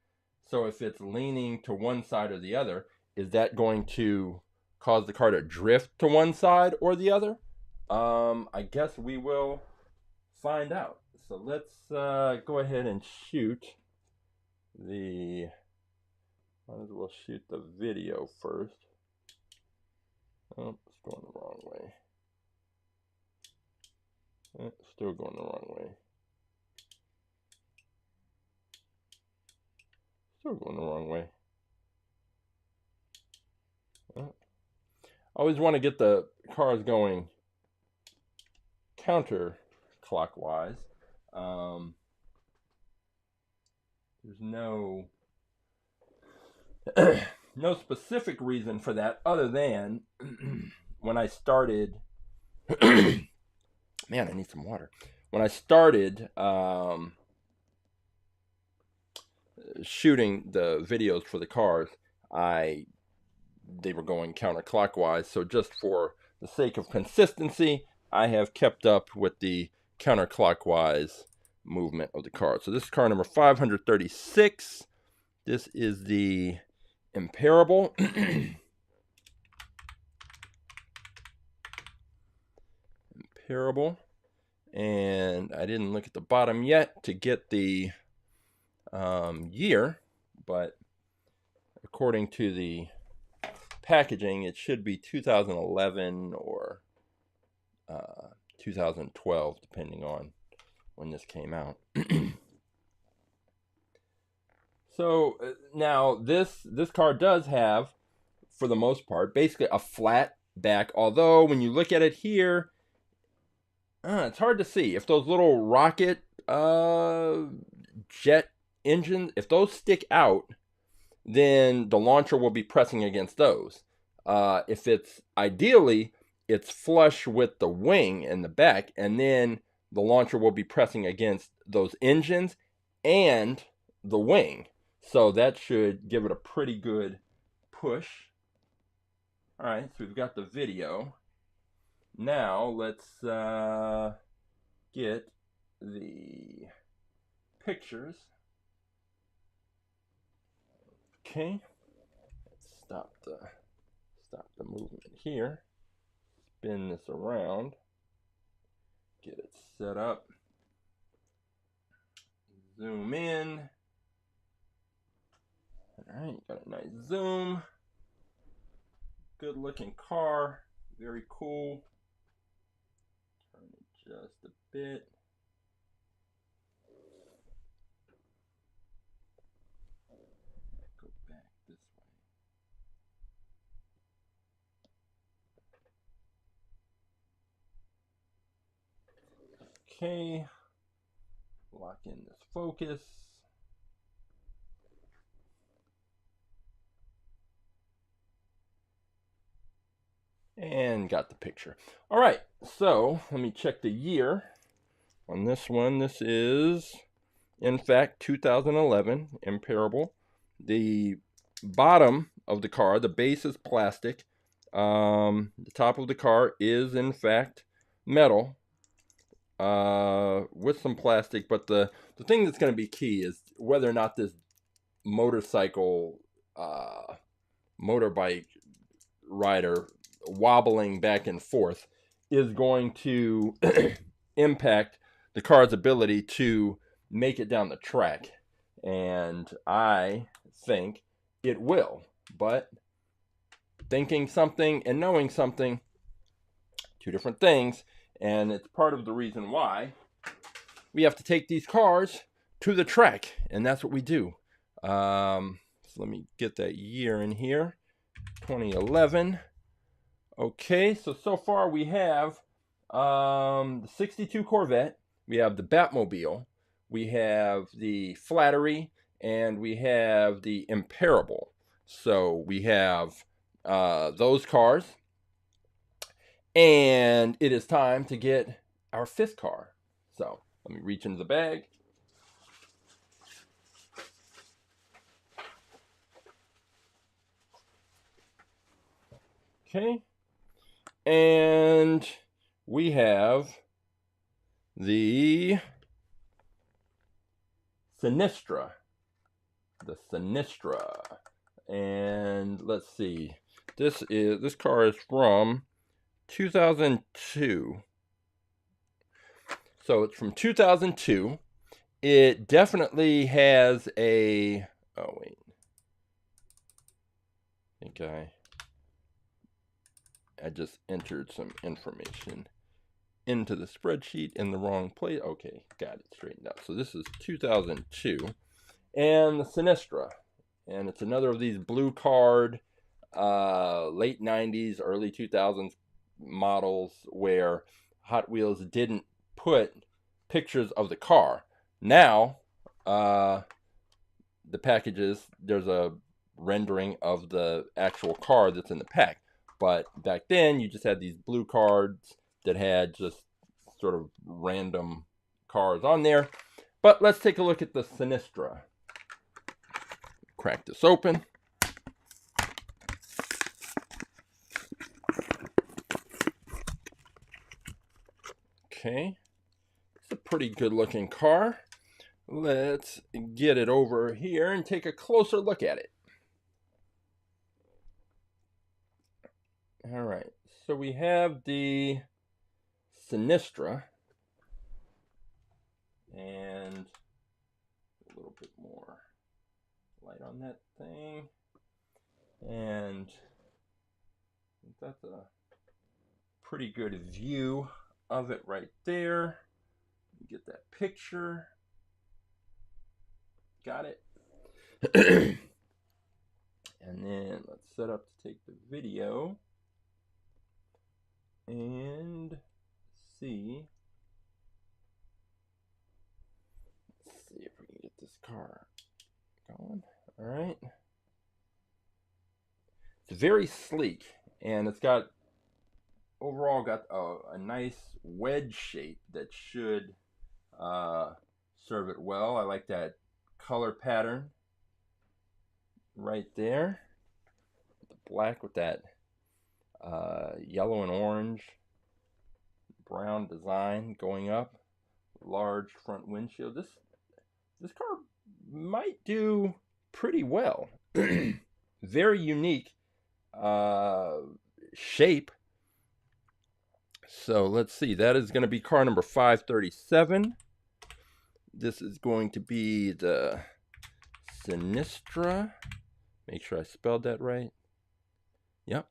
So if it's leaning to one side or the other, is that going to cause the car to drift to one side or the other? I guess we will find out. So let's go ahead and shoot the, might as well shoot the video first. Oh, it's going the wrong way. Still going the wrong way. Still going the wrong way. I always want to get the cars going counterclockwise. There's no no specific reason for that other than when I started man, I need some water. When I started shooting the videos for the cars, they were going counterclockwise, so just for the sake of consistency, I have kept up with the counterclockwise movement of the car. So this is car number 536. This is the Imperable. Imperable. And I didn't look at the bottom yet to get the year, but according to the packaging, it should be 2011 or 2012, depending on when this came out. So now this car does have, for the most part, basically a flat back. Although when you look at it here, it's hard to see if those little rocket jet engines, if those stick out, then the launcher will be pressing against those. If it's ideally, it's flush with the wing in the back, and then the launcher will be pressing against those engines and the wing. So that should give it a pretty good push. All right, so we've got the video. Now let's get the pictures. Okay, let's stop the movement here. Spin this around. Get it set up. Zoom in. All right, got a nice zoom. Good looking car. Very cool. Turn it just a bit. Go back this way. Okay. Lock in this focus. And got the picture. All right, so let me check the year on this one. This is, in fact, 2011 Imperable. The bottom of the car, the base is plastic. The top of the car is, in fact, metal with some plastic. But the thing that's going to be key is whether or not this motorcycle, motorbike rider wobbling back and forth is going to impact the car's ability to make it down the track. And I think it will. But thinking something and knowing something, two different things. And it's part of the reason why we have to take these cars to the track. And that's what we do. So let me get that year in here. 2011. Okay, so far we have the 62 Corvette, we have the Batmobile, we have the Flattery, and we have the Imperable. So we have those cars, and it is time to get our fifth car. So let me reach into the bag. Okay. And we have the Sinistra. The Sinistra. And let's see. This car is from 2002. So it's from 2002. It definitely has a, oh wait. I think I just entered some information into the spreadsheet in the wrong place. Okay, got it straightened out. So this is 2002. And the Sinistra. And it's another of these blue card, late 90s, early 2000s models where Hot Wheels didn't put pictures of the car. Now, the packages, there's a rendering of the actual car that's in the pack. But back then, you just had these blue cards that had just sort of random cars on there. But let's take a look at the Sinistra. Crack this open. Okay, it's a pretty good looking car. Let's get it over here and take a closer look at it. All right, so we have the Sinistra, and a little bit more light on that thing, and that's a pretty good view of it right there. You get that picture. Got it. And then let's set up to take the video and see. Let's see if we can get this car going. All right. It's very sleek, and it's got overall got a nice wedge shape that should serve it well. I like that color pattern right there. The black with that yellow and orange brown design going up. Large front windshield. This car might do pretty well. Very unique shape. So let's see. That is going to be car number 537. This is going to be the Sinistra. Make sure I spelled that right. Yep.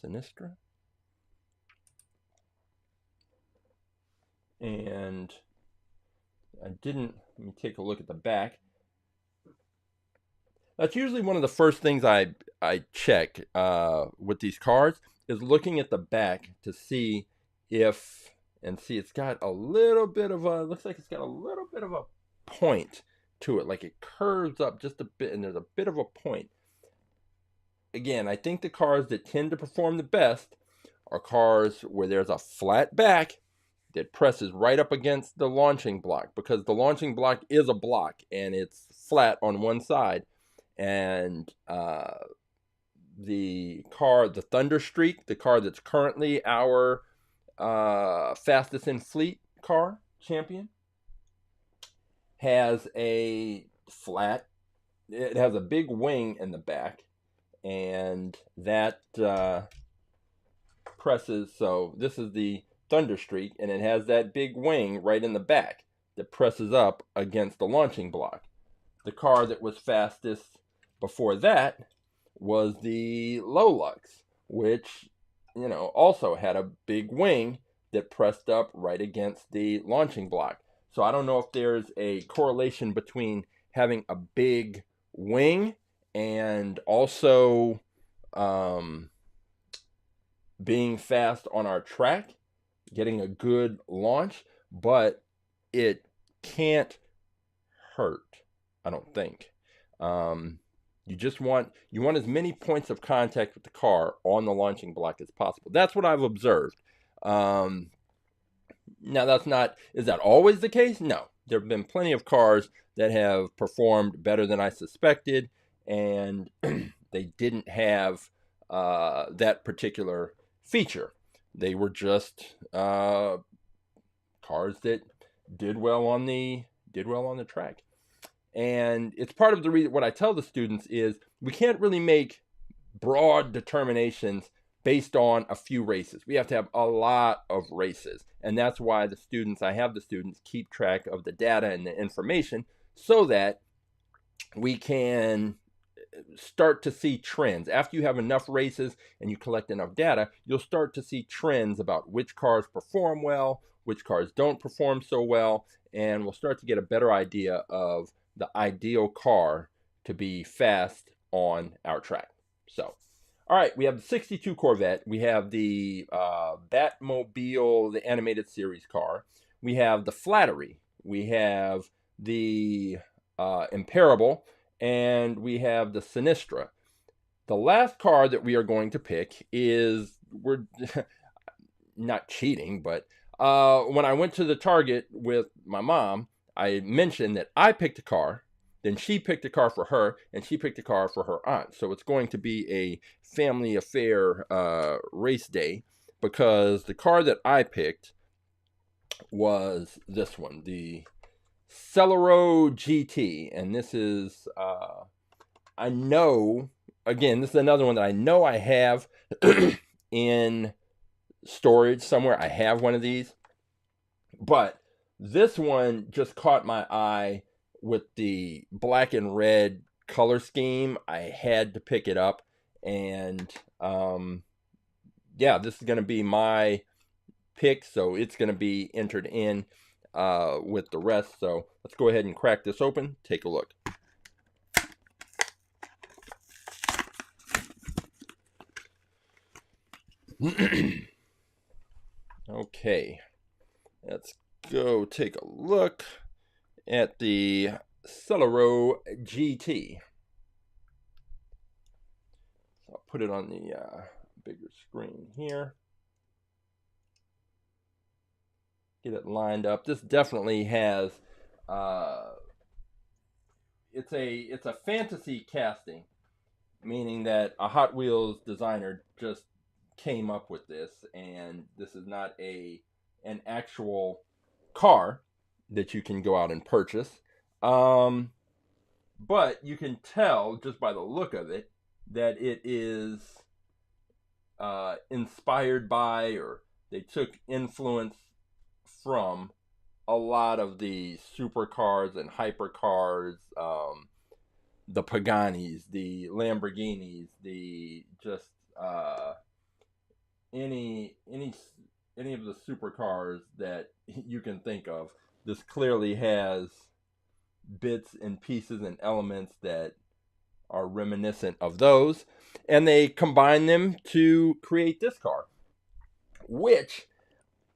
Sinistra. And let me take a look at the back. That's usually one of the first things I check with these cars, is looking at the back to see it's got a little bit of looks like it's got a little bit of a point to it, like it curves up just a bit, and there's a bit of a point. Again, I think the cars that tend to perform the best are cars where there's a flat back that presses right up against the launching block, because the launching block is a block and it's flat on one side. And the Thunderstreak, the car that's currently our fastest in fleet car champion, has a big wing in the back, and that presses. So this is the Thunderstreak, and it has that big wing right in the back that presses up against the launching block. The car that was fastest before that was the Lolux, which, also had a big wing that pressed up right against the launching block. So I don't know if there's a correlation between having a big wing and also being fast on our track, getting a good launch, but it can't hurt, I don't think. You want as many points of contact with the car on the launching block as possible. That's what I've observed. Now is that always the case? No. There have been plenty of cars that have performed better than I suspected, and they didn't have that particular feature. They were just cars that did well on the track. And it's part of the reason. What I tell the students is we can't really make broad determinations based on a few races. We have to have a lot of races. And that's why I have the students keep track of the data and the information, so that we can start to see trends. After you have enough races and you collect enough data, you'll start to see trends about which cars perform well, which cars don't perform so well, and we'll start to get a better idea of the ideal car to be fast on our track. So, all right, we have the 62 Corvette. We have the Batmobile, the animated series car. We have the Flattery. We have the Imperable. And we have the Sinistra. The last car that we are going to pick we're not cheating, but when I went to the Target with my mom, I mentioned that I picked a car, then she picked a car for her, and she picked a car for her aunt. So it's going to be a family affair race day, because the car that I picked was this one, the Celeron GT. And this is, I know, again, this is another one that I know I have in storage somewhere. I have one of these. But this one just caught my eye with the black and red color scheme. I had to pick it up. And yeah, this is going to be my pick. So it's going to be entered in with the rest. So let's go ahead and crack this open. Take a look. Okay, let's go take a look at the Celeron GT. So I'll put it on the bigger screen here. Get it lined up. This definitely has it's a fantasy casting, meaning that a Hot Wheels designer just came up with this, and this is not an actual car that you can go out and purchase. But you can tell just by the look of it that it is inspired by, or they took influence from a lot of the supercars and hypercars, the Paganis, the Lamborghinis, the just any of the supercars that you can think of. This clearly has bits and pieces and elements that are reminiscent of those, and they combine them to create this car, which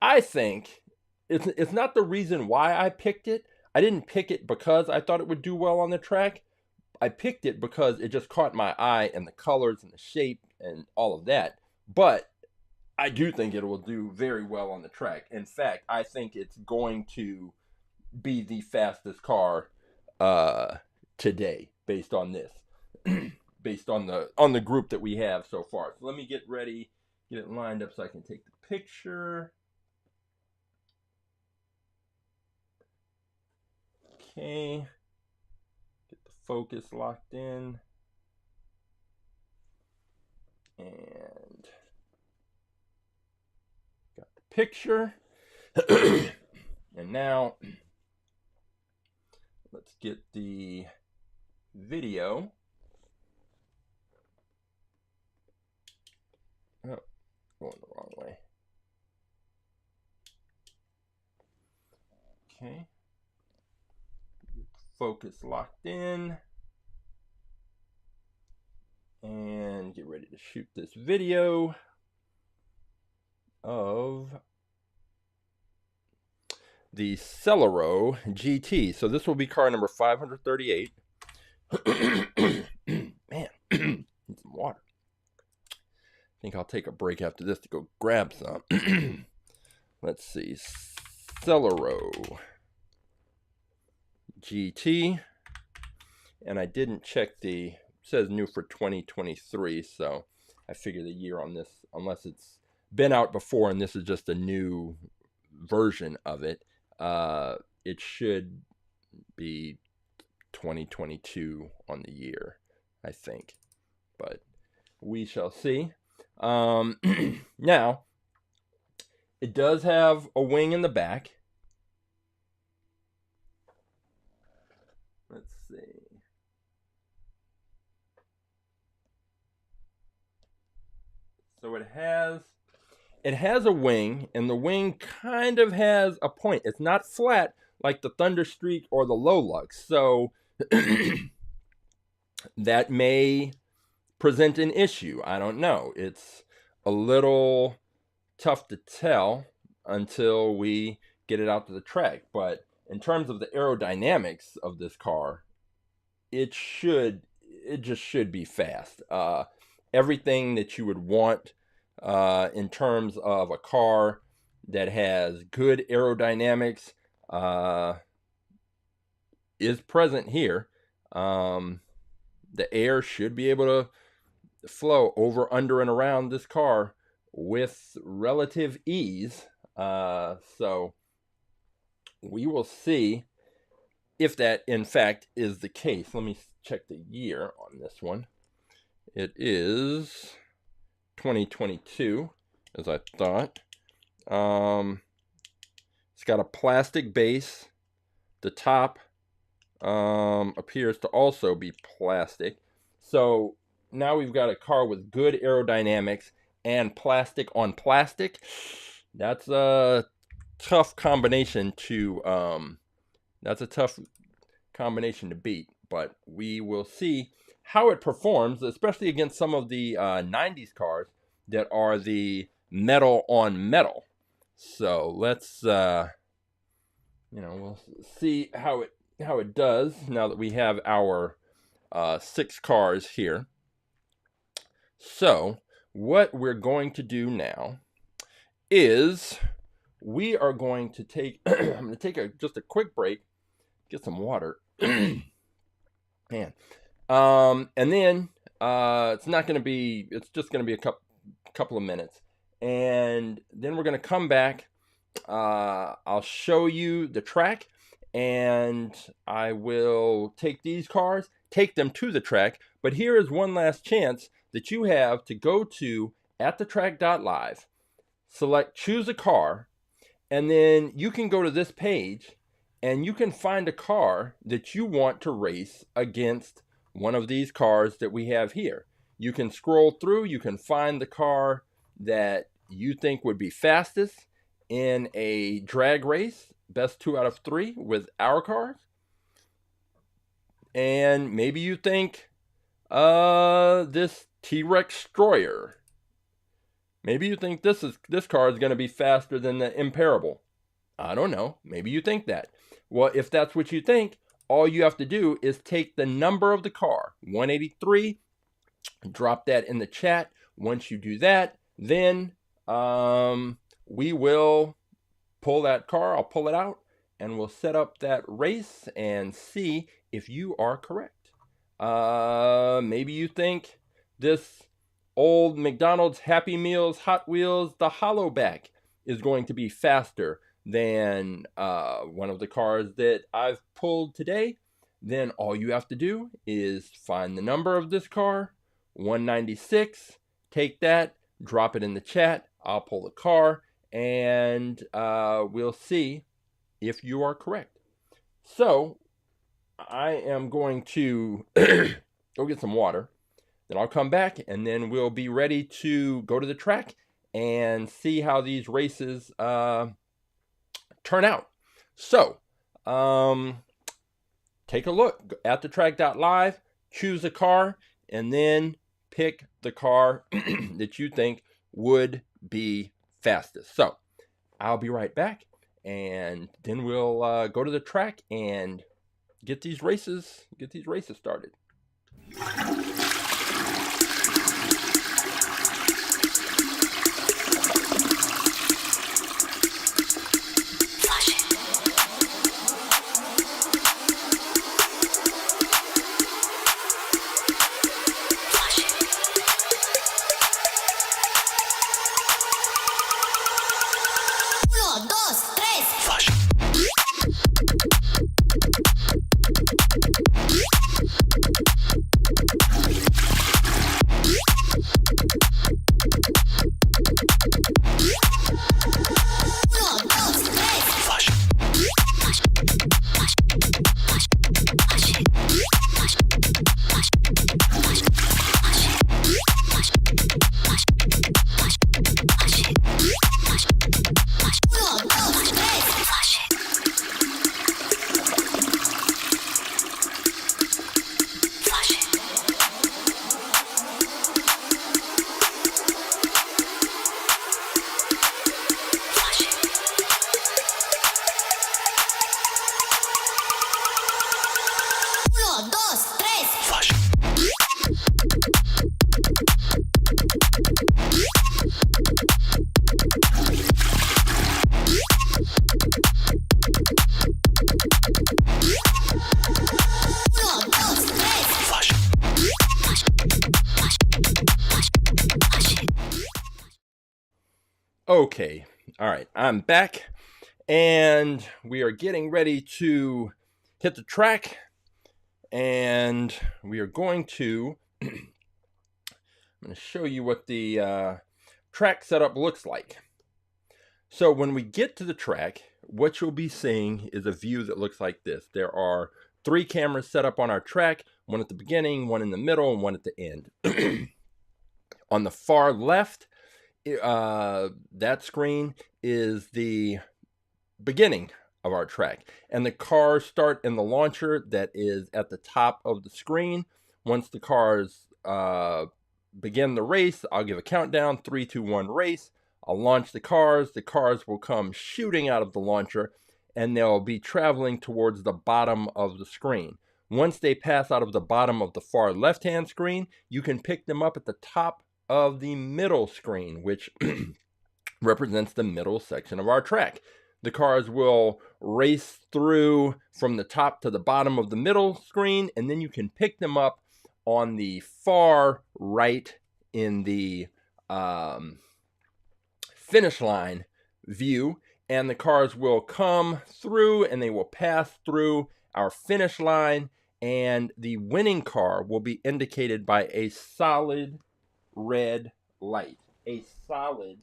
I think it's not the reason why I picked it. I didn't pick it because I thought it would do well on the track. I picked it because it just caught my eye, and the colors and the shape and all of that. But I do think it will do very well on the track. In fact, I think it's going to be the fastest car today, based on this, based on the group that we have so far. So let me get ready, get it lined up so I can take the picture. Okay, get the focus locked in, and got the picture. And now let's get the video. Oh, going the wrong way. Okay. Get the focus locked in. And get ready to shoot this video of the Celeron GT. So this will be car number 538. Man, need some water. I think I'll take a break after this to go grab some. Let's see. Celeron GT. And I didn't check it says new for 2023, so I figure the year on this, unless it's been out before and this is just a new version of it, it should be 2022 on the year, I think. But we shall see. Now, it does have a wing in the back. Let's see. So it has a wing, and the wing kind of has a point. It's not flat like the Thunderstreak or the Lolux. So that may present an issue. I don't know. It's a little tough to tell until we get it out to the track. But in terms of the aerodynamics of this car, it just should be fast. Everything that you would want in terms of a car that has good aerodynamics is present here. The air should be able to flow over, under, and around this car with relative ease. So we will see if that in fact is the case. Let me check the year on this one. It is 2022, as I thought. It's got a plastic base. The top appears to also be plastic. So now we've got a car with good aerodynamics and plastic on plastic. That's a tough combination to beat, but we will see how it performs, especially against some of the 90s cars that are the metal on metal. So let's we'll see how it does now that we have our 6 cars here. So what we're going to do now is we are going to take I'm going to take just a quick break, get some water. Man. And then it's just going to be a couple of minutes. And then we're going to come back. I'll show you the track, and I will take these cars, take them to the track. But here is one last chance that you have to go to atthetrack.live, choose a car, and then you can go to this page and you can find a car that you want to race against one of these cars that we have here. You can scroll through, you can find the car that you think would be fastest in a drag race, best 2 out of 3 with our cars. And maybe you think this T-Rex Destroyer. Maybe you think this car is going to be faster than the Imparable. I don't know. Maybe you think that. Well, if that's what you think, all you have to do is take the number of the car, 183, drop that in the chat. Once you do that, then we will pull that car. I'll pull it out, and we'll set up that race and see if you are correct. Maybe you think this old McDonald's Happy Meals Hot Wheels, the Hollowback, is going to be faster than one of the cars that I've pulled today. Then all you have to do is find the number of this car, 196, take that, drop it in the chat. I'll pull the car, and we'll see if you are correct. So I am going to go get some water. Then I'll come back, and then we'll be ready to go to the track and see how these races turn out. So take a look at thetrack.live, choose a car, and then pick the car that you think would be fastest. So I'll be right back, and then we'll go to the track and get these races started. Okay, all right, I'm back, And we are getting ready to hit the track, and we are going to I'm going to show you what the track setup looks like. So when we get to the track, what you'll be seeing is a view that looks like this. There are 3 cameras set up on our track, one at the beginning, one in the middle, and one at the end. On the far left, that screen is the beginning of our track, and the cars start in the launcher that is at the top of the screen. Once the cars begin the race, I'll give a countdown, 3, 2, 1, race. I'll launch the cars will come shooting out of the launcher, and they'll be traveling towards the bottom of the screen. Once they pass out of the bottom of the far left-hand screen, you can pick them up at the top of the middle screen, which represents the middle section of our track. The cars will race through from the top to the bottom of the middle screen, and then you can pick them up on the far right in the finish line view, and the cars will come through and they will pass through our finish line, and the winning car will be indicated by a solid red light. A solid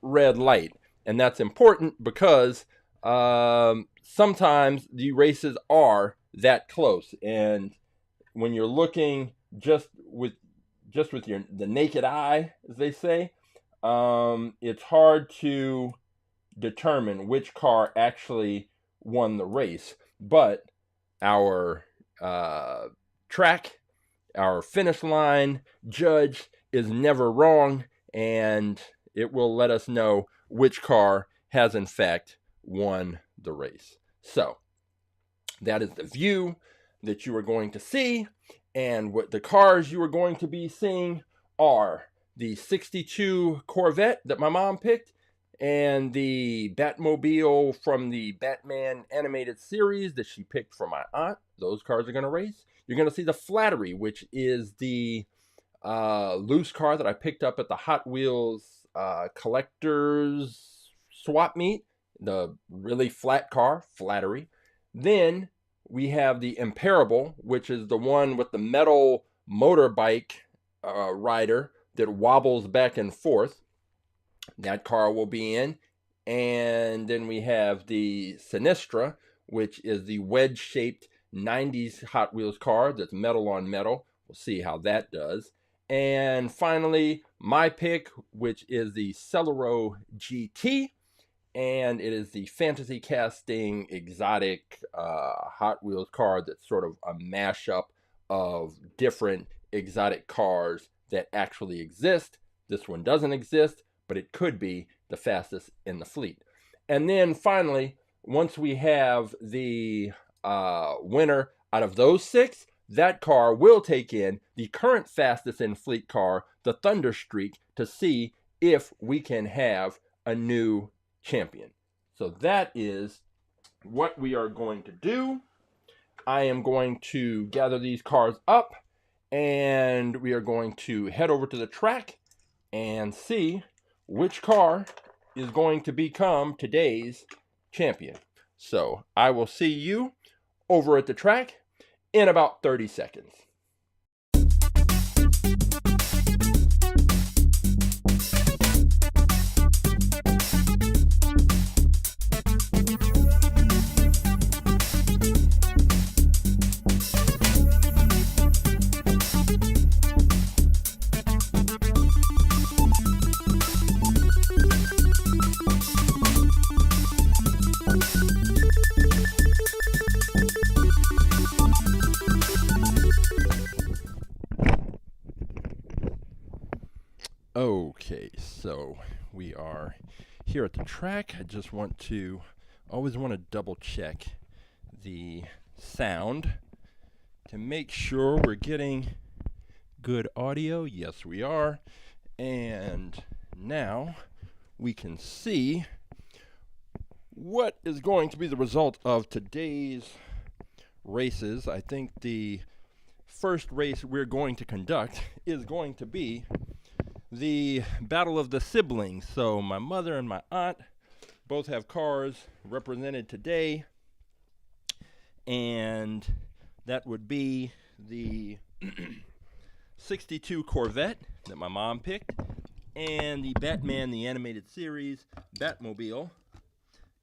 red light. And that's important because sometimes the races are that close, and when you're looking just with the naked eye, as they say, it's hard to determine which car actually won the race. But our track, our finish line judge is never wrong, and it will let us know which car has in fact won the race. So that is the view that you are going to see, and what the cars you are going to be seeing are the 62 Corvette that my mom picked, and the Batmobile from the Batman animated series that she picked for my aunt. Those cars are going to race. You're going to see the Flattery, which is the loose car that I picked up at the Hot Wheels collector's swap meet, the really flat car, Flattery. Then we have the Imparable, which is the one with the metal motorbike rider that wobbles back and forth. That car will be in. And then we have the Sinistra, which is the wedge-shaped 90s Hot Wheels car that's metal on metal. We'll see how that does. And finally, my pick, which is the Celerio GT, and it is the fantasy casting exotic Hot Wheels car that's sort of a mashup of different exotic cars that actually exist. This one doesn't exist, but it could be the fastest in the fleet. And then finally, once we have the winner out of those 6, that car will take in the current fastest in fleet car, the Thunderstreak, to see if we can have a new champion. So that is what we are going to do. I am going to gather these cars up, and we are going to head over to the track and see which car is going to become today's champion. So I will see you over at the track in about 30 seconds. Okay, so we are here at the track. I just always want to double check the sound to make sure we're getting good audio. Yes, we are. And now we can see what is going to be the result of today's races. I think the first race we're going to conduct is going to be the Battle of the Siblings. So my mother and my aunt both have cars represented today, and that would be the 62 Corvette that my mom picked, and the Batman the Animated Series Batmobile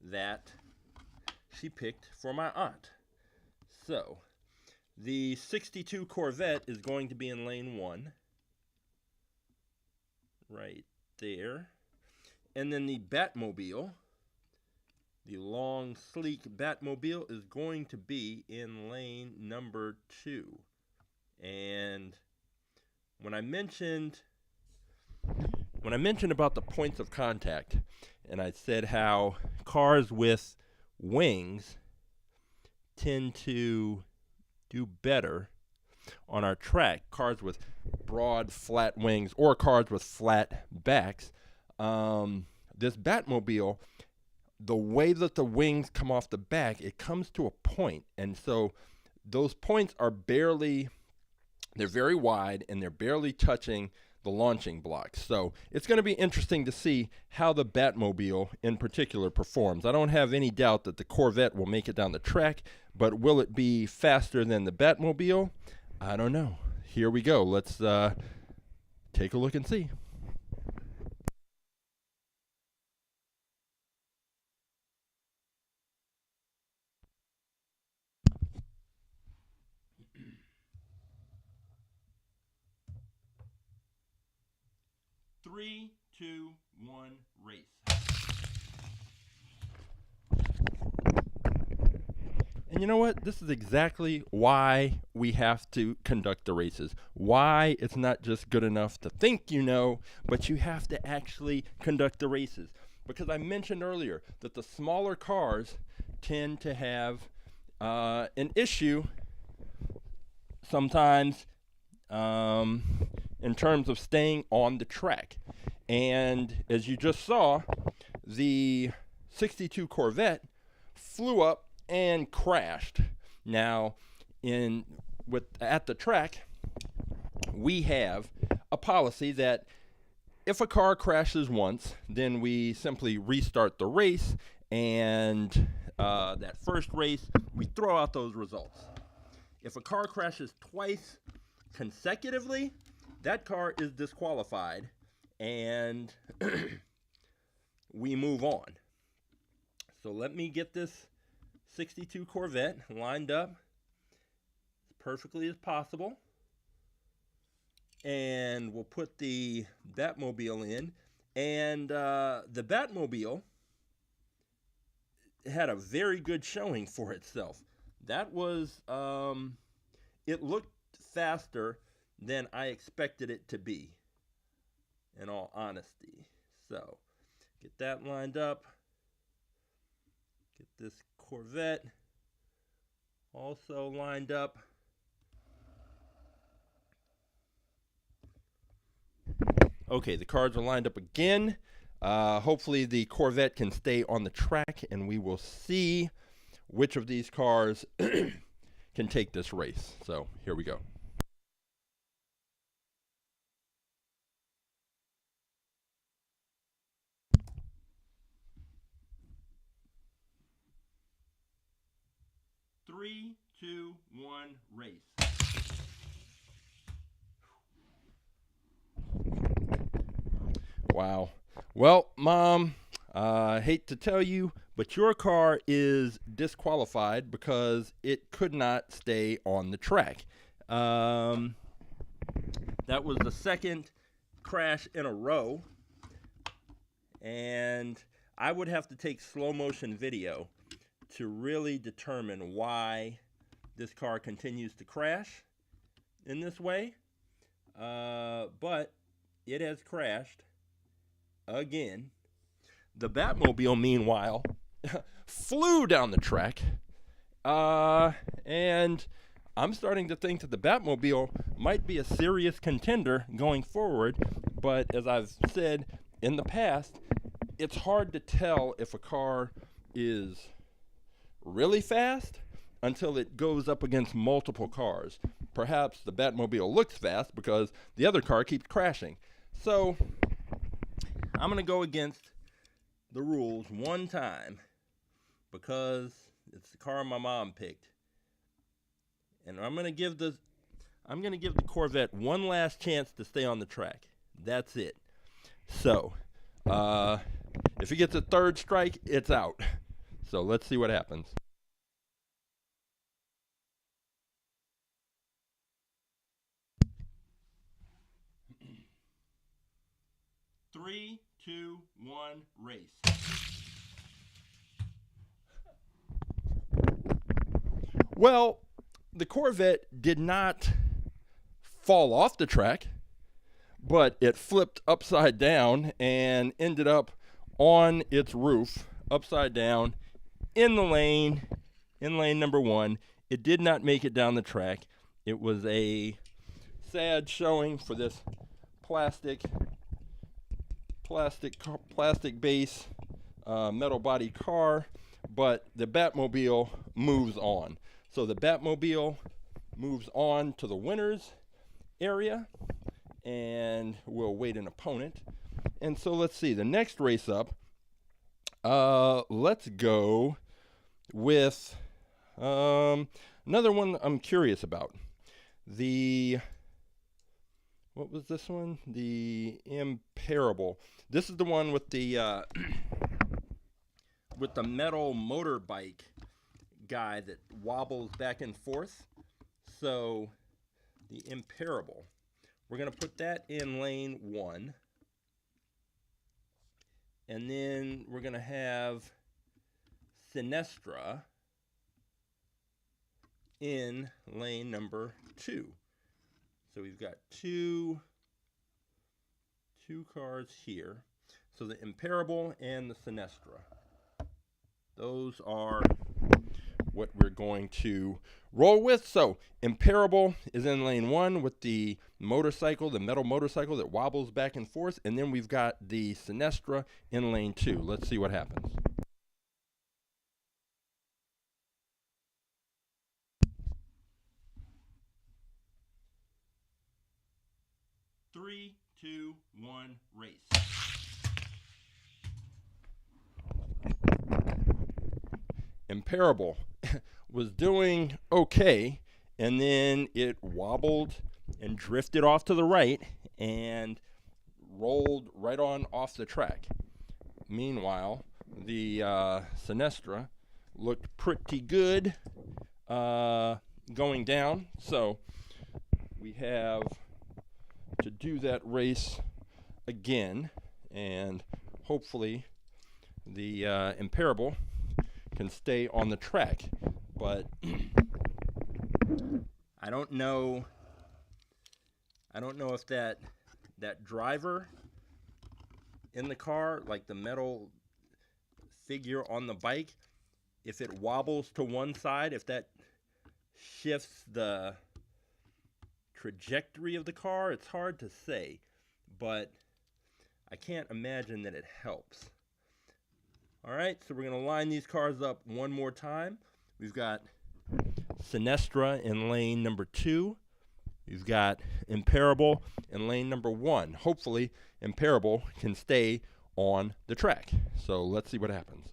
that she picked for my aunt. So, the 62 Corvette is going to be in lane 1, right there. And then the Batmobile, the long, sleek Batmobile, is going to be in lane number 2. And when I mentioned about the points of contact, and I said how cars with wings tend to do better on our track, cars with broad, flat wings or cars with flat backs, this Batmobile, the way that the wings come off the back, it comes to a point, and so those points are they're very wide, and they're barely touching the launching blocks. So it's going to be interesting to see how the Batmobile in particular performs. I don't have any doubt that the Corvette will make it down the track, but will it be faster than the Batmobile? I don't know. Here we go. Let's take a look and see. Three, two, one, race. And you know what? This is exactly why we have to conduct the races. Why it's not just good enough to think you know, but you have to actually conduct the races. Because I mentioned earlier that the smaller cars tend to have an issue sometimes in terms of staying on the track. And as you just saw, the 62 Corvette flew up and crashed. Now, at the track, we have a policy that if a car crashes once, then we simply restart the race, and that first race, we throw out those results. If a car crashes twice consecutively, that car is disqualified, and we move on. So let me get this 62 Corvette lined up as perfectly as possible, and we'll put the Batmobile in. And the Batmobile had a very good showing for itself. That was it looked faster than I expected it to be, in all honesty. So get that lined up. Get this Corvette also lined up. Okay, the cars are lined up again. Hopefully the Corvette can stay on the track, and we will see which of these cars can take this race. So here we go. Three, two, one, race. Wow. Well, Mom, I hate to tell you, but your car is disqualified because it could not stay on the track. That was the second crash in a row, and I would have to take slow motion video to really determine why this car continues to crash in this way. But it has crashed again. The Batmobile, meanwhile, flew down the track. And I'm starting to think that the Batmobile might be a serious contender going forward. But as I've said in the past, it's hard to tell if a car is really fast until it goes up against multiple cars. Perhaps the Batmobile looks fast because the other car keeps crashing. So I'm going to go against the rules one time because it's the car my mom picked. And I'm gonna give the Corvette one last chance to stay on the track. That's it. So, if he gets a third strike, it's out. So let's see what happens. 3, 2, 1, race. Well, the Corvette did not fall off the track, but it flipped upside down and ended up on its roof, upside down, in lane number 1. It did not make it down the track. It was a sad showing for this plastic base metal body car, but the Batmobile moves on. So the Batmobile moves on to the winners area and will wait an opponent. And so let's see, the next race up, let's go with another one I'm curious about. What was this one? The Imparable. This is the one with the metal motorbike guy that wobbles back and forth. So the Imparable. We're going to put that in lane 1. And then we're going to have Sinestra in lane number 2. So we've got two cars here. So the Imparable and the Sinestra. Those are what we're going to roll with. So Imparable is in lane 1 with the motorcycle, the metal motorcycle that wobbles back and forth. And then we've got the Sinestra in lane 2. Let's see what happens. 3, 2, 1, race. Imparable was doing okay, and then it wobbled and drifted off to the right and rolled right on off the track. Meanwhile, the Sinestra looked pretty good going down, so we have to do that race again, and hopefully the Imparable can stay on the track. But I don't know if that driver in the car, like the metal figure on the bike, if it wobbles to one side, if that shifts the trajectory of the car. It's hard to say, but I can't imagine that it helps. All right, so we're going to line these cars up one more time. We've got Sinestra in lane number 2. We've got Imparable in lane number 1. Hopefully, Imparable can stay on the track. So let's see what happens.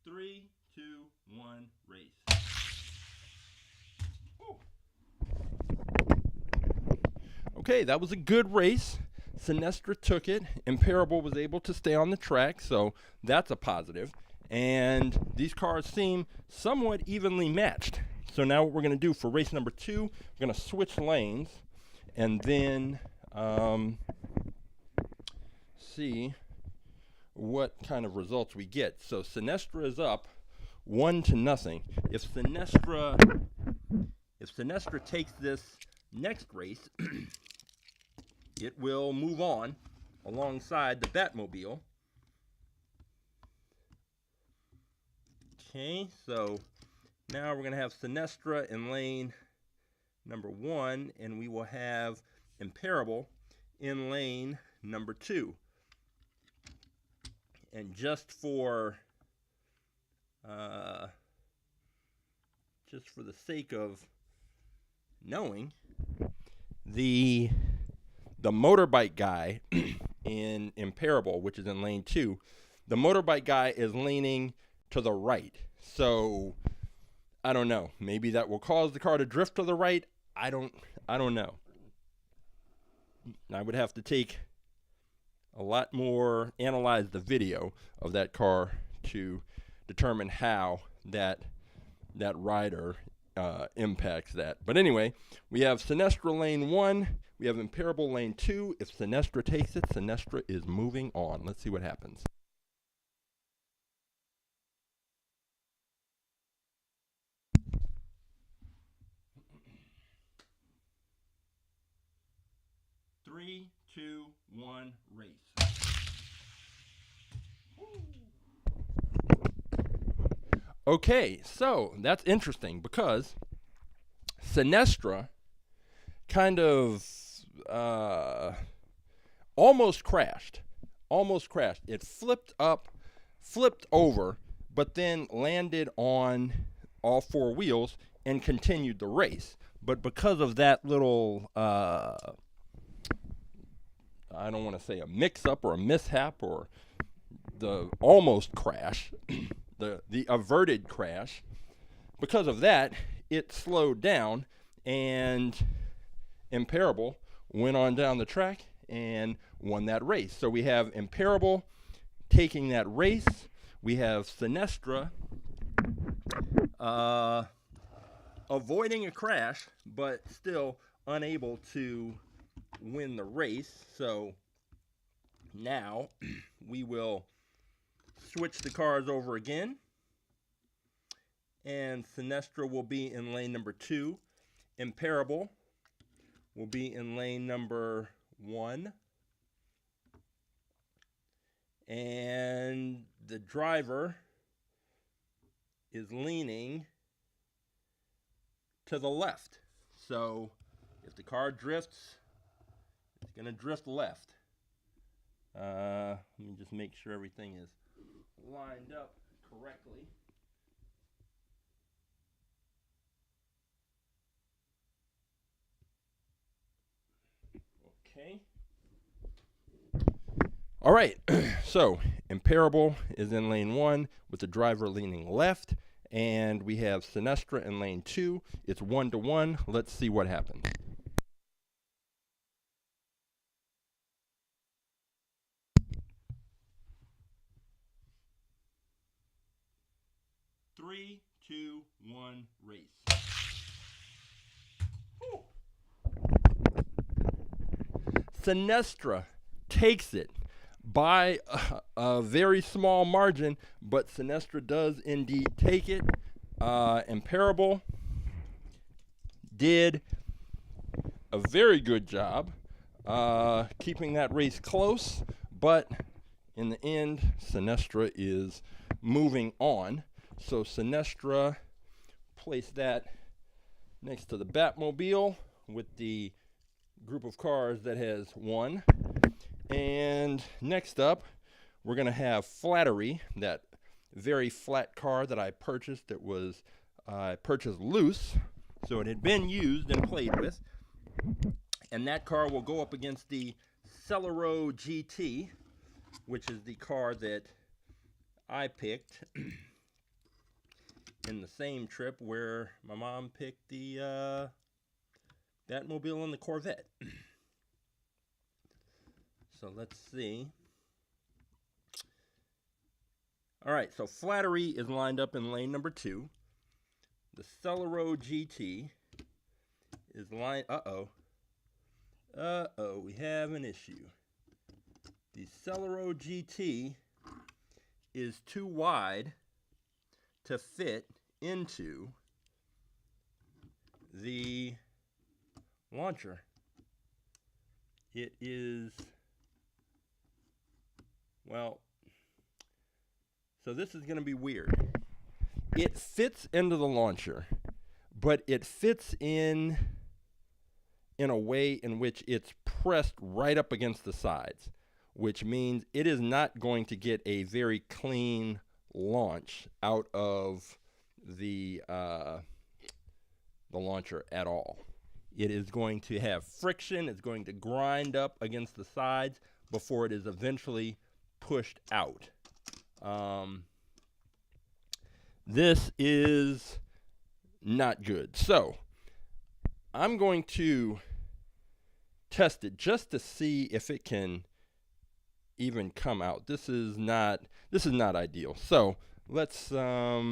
3, 2, 1, race. Ooh. Okay, that was a good race. Sinestra took it. Imparable was able to stay on the track, so that's a positive. And these cars seem somewhat evenly matched. So now what we're going to do for race number 2, we're going to switch lanes and then see what kind of results we get. So Sinestra is up 1-0. If Sinestra takes this next race, it will move on alongside the Batmobile. Okay, so now we're going to have Sinestra in lane number 1, and we will have Imparable in lane number 2. And just for just for the sake of knowing, the motorbike guy in Imparable, which is in lane 2, the motorbike guy is leaning to the right. So I don't know. Maybe that will cause the car to drift to the right. I don't know. I would have to take a lot more, analyze the video of that car to determine how that rider impacts that. But anyway, we have Sinestra lane 1. We have Imparable lane 2. If Sinestra takes it, Sinestra is moving on. Let's see what happens. Three, two, one, race. Okay, so that's interesting because Sinestra kind of almost crashed. It flipped over, but then landed on all 4 wheels and continued the race. But because of that little, I don't want to say a mix-up or a mishap or the almost crash, the averted crash, because of that, it slowed down, and Imparable went on down the track and won that race. So we have Imparable taking that race. We have Sinestra avoiding a crash, but still unable to win the race. So now we will switch the cars over again, and Sinestra will be in lane number 2. Imparable will be in lane number 1. And the driver is leaning to the left. So if the car drifts, it's going to drift left. Let me just make sure everything is lined up correctly. Okay. All right. So Imparable is in lane 1 with the driver leaning left, and we have Sinestra in lane 2. It's 1-1. Let's see what happens. Three, two, one, race. Woo. Sinestra takes it by a very small margin, but Sinestra does indeed take it. Imparable did a very good job keeping that race close, but in the end, Sinestra is moving on. So Sinestra placed that next to the Batmobile with the group of cars that has won. And next up, we're going to have Flattery, that very flat car that I purchased. That was purchased loose, so it had been used and played with. And that car will go up against the Celero GT, which is the car that I picked in the same trip where my mom picked the Batmobile and the Corvette. So let's see. All right, so Flattery is lined up in lane number 2. The Celero GT is lined. We have an issue. The Celero GT is too wide to fit into the launcher. It is, well, so this is going to be weird. It fits into the launcher, but it fits in a way in which it's pressed right up against the sides, which means it is not going to get a very clean launch out of the the launcher at all. It is going to have friction. It's going to grind up against the sides before it is eventually pushed out. This is not good. So I'm going to test it just to see if it can even come out. This is not ideal. So let's let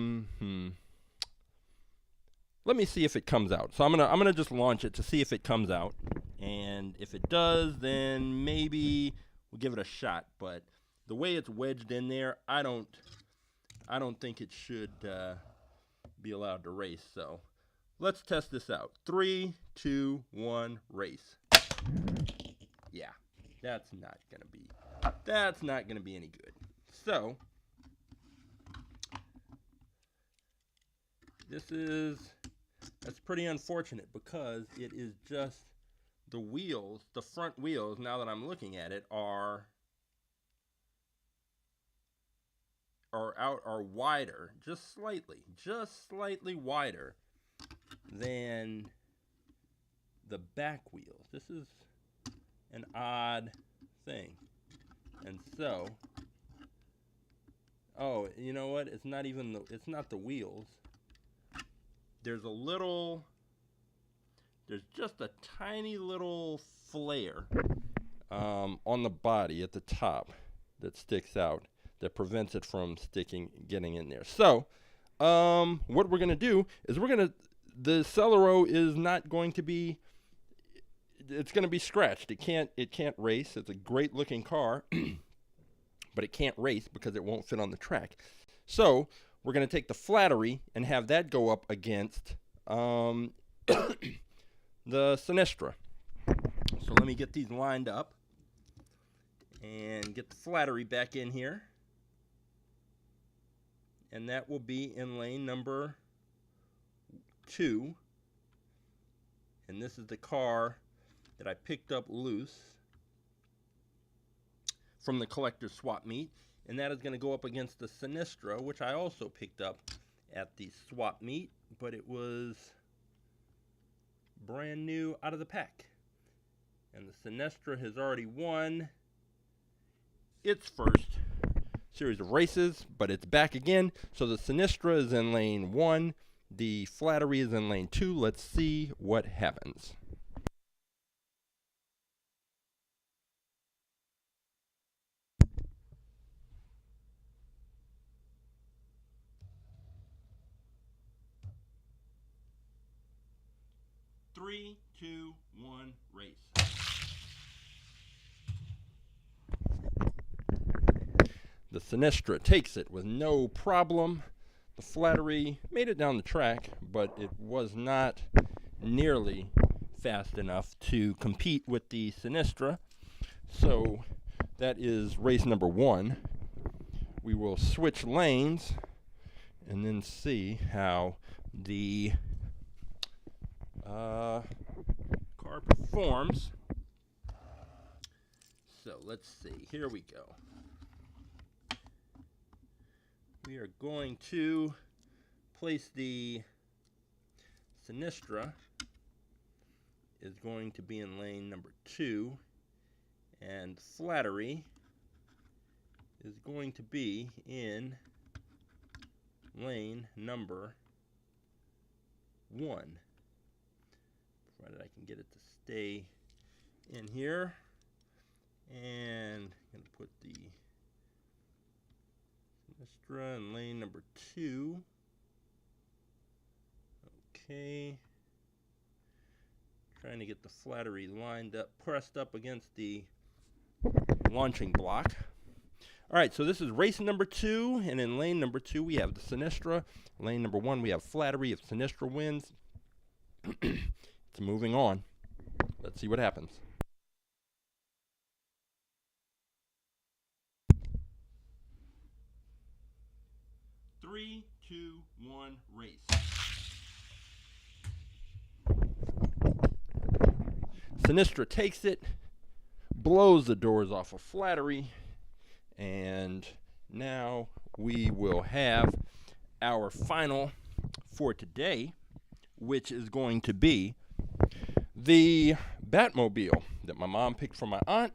me see if it comes out. So I'm gonna just launch it to see if it comes out, and if it does, then maybe we'll give it a shot. But the way it's wedged in there, I don't think it should be allowed to race. So let's test this out. 3, 2, 1, race. Yeah, that's not gonna be any good. So that's pretty unfortunate, because it is just the wheels, the front wheels, now that I'm looking at it, are wider, just slightly wider than the back wheels. This is an odd thing. And so, oh, you know what? It's not the wheels. There's just a tiny little flare on the body at the top that sticks out, that prevents it from getting in there. So, what we're gonna do is the Celerio is not going to be, it's gonna be scratched. It can't race. It's a great looking car, but it can't race because it won't fit on the track. So we're going to take the Flattery and have that go up against the Sinistra. So let me get these lined up and get the Flattery back in here. And that will be in lane number 2. And this is the car that I picked up loose from the collector's swap meet. And that is going to go up against the Sinistra, which I also picked up at the swap meet, but it was brand new out of the pack. And the Sinistra has already won its first series of races, but it's back again. So the Sinistra is in lane 1, the Flattery is in lane 2. Let's see what happens. Three, 2, 1, race. The Sinistra takes it with no problem. The Flattery made it down the track, but it was not nearly fast enough to compete with the Sinistra. So that is race number 1. We will switch lanes and then see how the car performs. So let's see. Here we go. We are going to place the Sinistra is going to be in lane number 2, and Flattery is going to be in lane number 1. Provided I can get it to stay in here. And I'm going to put the Sinistra in lane number 2. Okay. Trying to get the Flattery lined up, pressed up against the launching block. All right, so this is race number 2, and in lane number 2 we have the Sinistra. Lane number 1 we have Flattery. If Sinistra wins, it's moving on. Let's see what happens. Three, 2, 1, race. Sinistra takes it, blows the doors off of Flattery, and now we will have our final for today, which is going to be the Batmobile that my mom picked for my aunt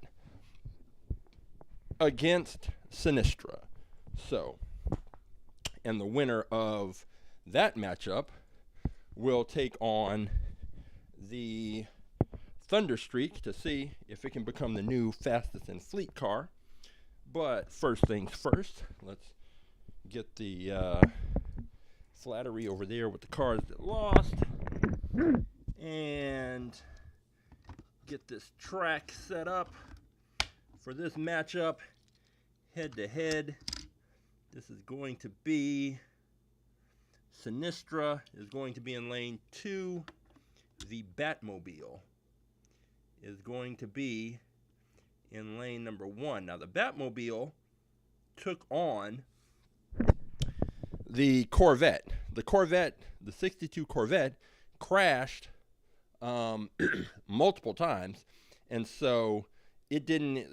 against Sinistra. So, and the winner of that matchup will take on the Thunderstreak to see if it can become the new fastest in fleet car. But first things first, let's get the flattery over there with the cars that lost and get this track set up for this matchup head to head. This is going to be Sinistra is going to be in lane 2. The Batmobile is going to be in lane number 1. Now the Batmobile took on the Corvette. The 62 Corvette crashed multiple times, and so the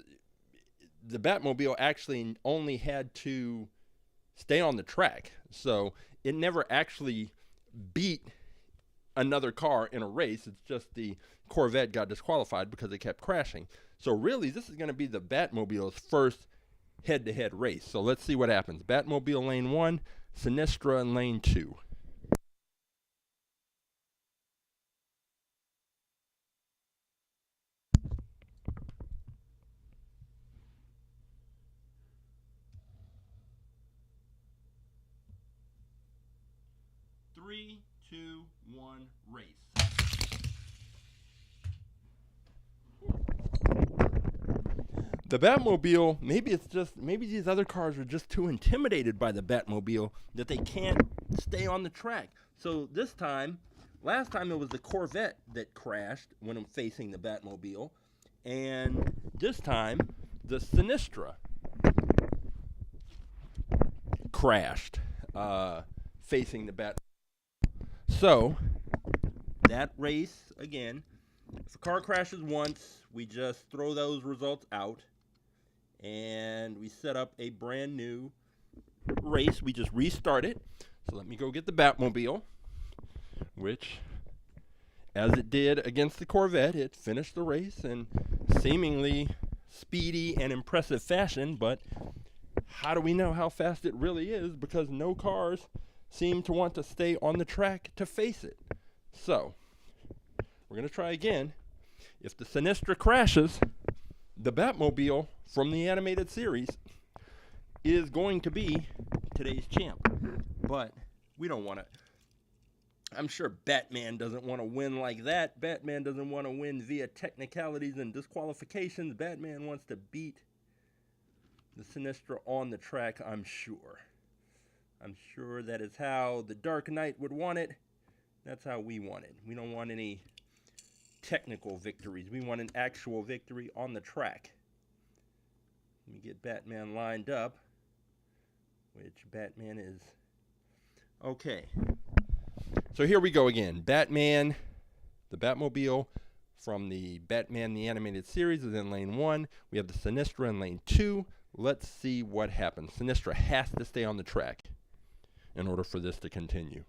Batmobile actually only had to stay on the track. So it never actually beat another car in a race. It's just the Corvette got disqualified because it kept crashing. So really, this is going to be the Batmobile's first head-to-head race. So let's see what happens. Batmobile lane 1, Sinistra in lane 2. Three, two, one, race. The Batmobile, maybe these other cars are just too intimidated by the Batmobile that they can't stay on the track. So last time it was the Corvette that crashed when I'm facing the Batmobile, and this time the Sinistra crashed facing the Bat. So that race, again, if a car crashes once, we just throw those results out and we set up a brand new race. We just restart it. So let me go get the Batmobile, which, as it did against the Corvette, it finished the race in seemingly speedy and impressive fashion. But how do we know how fast it really is? Because no cars seem to want to stay on the track to face it. So we're going to try again. If the Sinistra crashes, the Batmobile from the animated series is going to be today's champ. But we don't want to. I'm sure Batman doesn't want to win like that. Batman doesn't want to win via technicalities and disqualifications. Batman wants to beat the Sinistra on the track, I'm sure. I'm sure that is how the Dark Knight would want it. That's how we want it. We don't want any technical victories. We want an actual victory on the track. Let me get Batman lined up, which Batman is. Okay. So here we go again. Batman, the Batmobile from the Batman the Animated Series is in lane 1. We have the Sinistra in lane 2. Let's see what happens. Sinistra has to stay on the track in order for this to continue.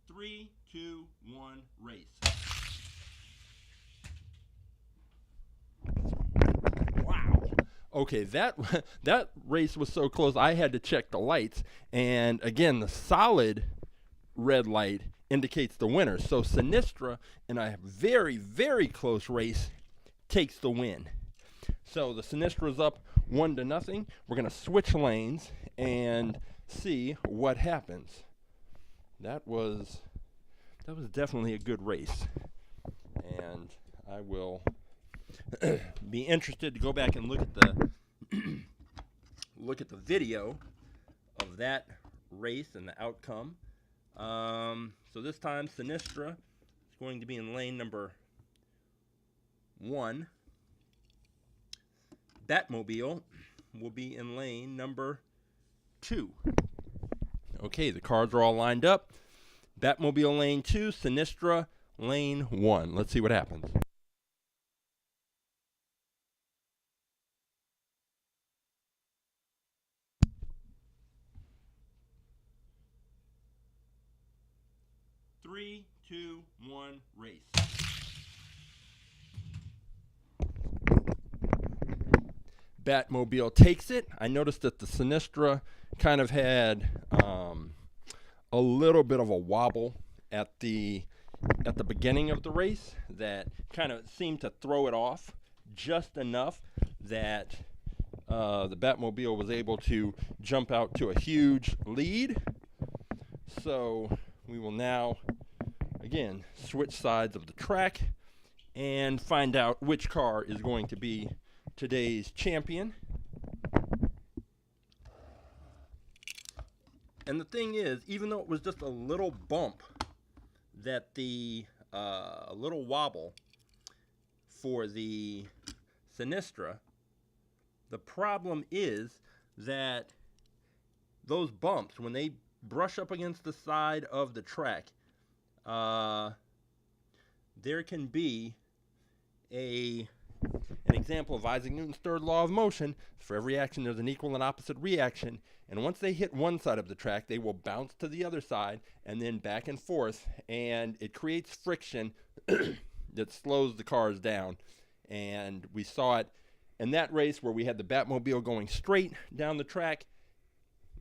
Three, two, one, race. Wow. Okay, that race was so close, I had to check the lights. And again, the solid red light indicates the winner. So Sinistra, in a very, very close race, takes the win. So the Sinistra's up 1-0. We're going to switch lanes and see what happens. That was definitely a good race. And I will be interested to go back and look at the video of that race and the outcome. So this time Sinistra is going to be in lane number 1. Batmobile will be in lane number 2. Okay, the cars are all lined up. Batmobile lane 2, Sinistra lane 1. Let's see what happens. 3, 2, 1, race. Batmobile takes it. I noticed that the Sinistra kind of had a little bit of a wobble at the beginning of the race that kind of seemed to throw it off just enough that the Batmobile was able to jump out to a huge lead. So we will now, again, switch sides of the track and find out which car is going to be today's champion. And the thing is, even though it was just a little bump, that a little wobble for the Sinistra, the problem is that those bumps, when they brush up against the side of the track, there can be an example of Isaac Newton's third law of motion. For every action, there's an equal and opposite reaction. And once they hit one side of the track, they will bounce to the other side and then back and forth. And it creates friction that slows the cars down. And we saw it in that race where we had the Batmobile going straight down the track.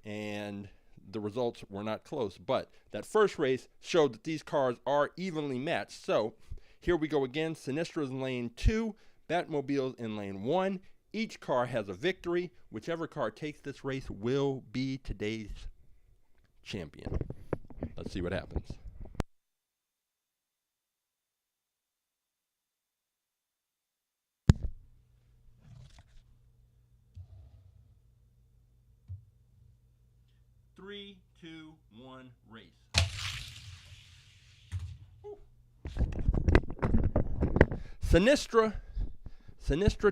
And the results were not close. But that first race showed that these cars are evenly matched. So here we go again. Sinistra's in lane 2. Batmobile's in lane 1. Each car has a victory. Whichever car takes this race will be today's champion. Let's see what happens. Three, two, one, race. Sinistra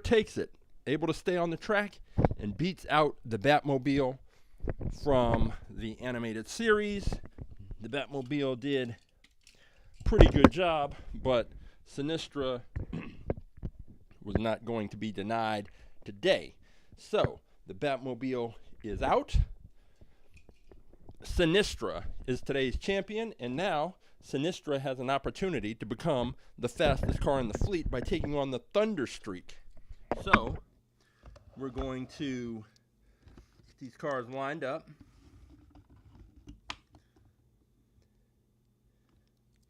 takes it, able to stay on the track and beats out the Batmobile from the animated series. The Batmobile did a pretty good job, but Sinistra was not going to be denied today. So the Batmobile is out. Sinistra is today's champion, and now Sinistra has an opportunity to become the fastest car in the fleet by taking on the Thunder Streak. So we're going to get these cars lined up.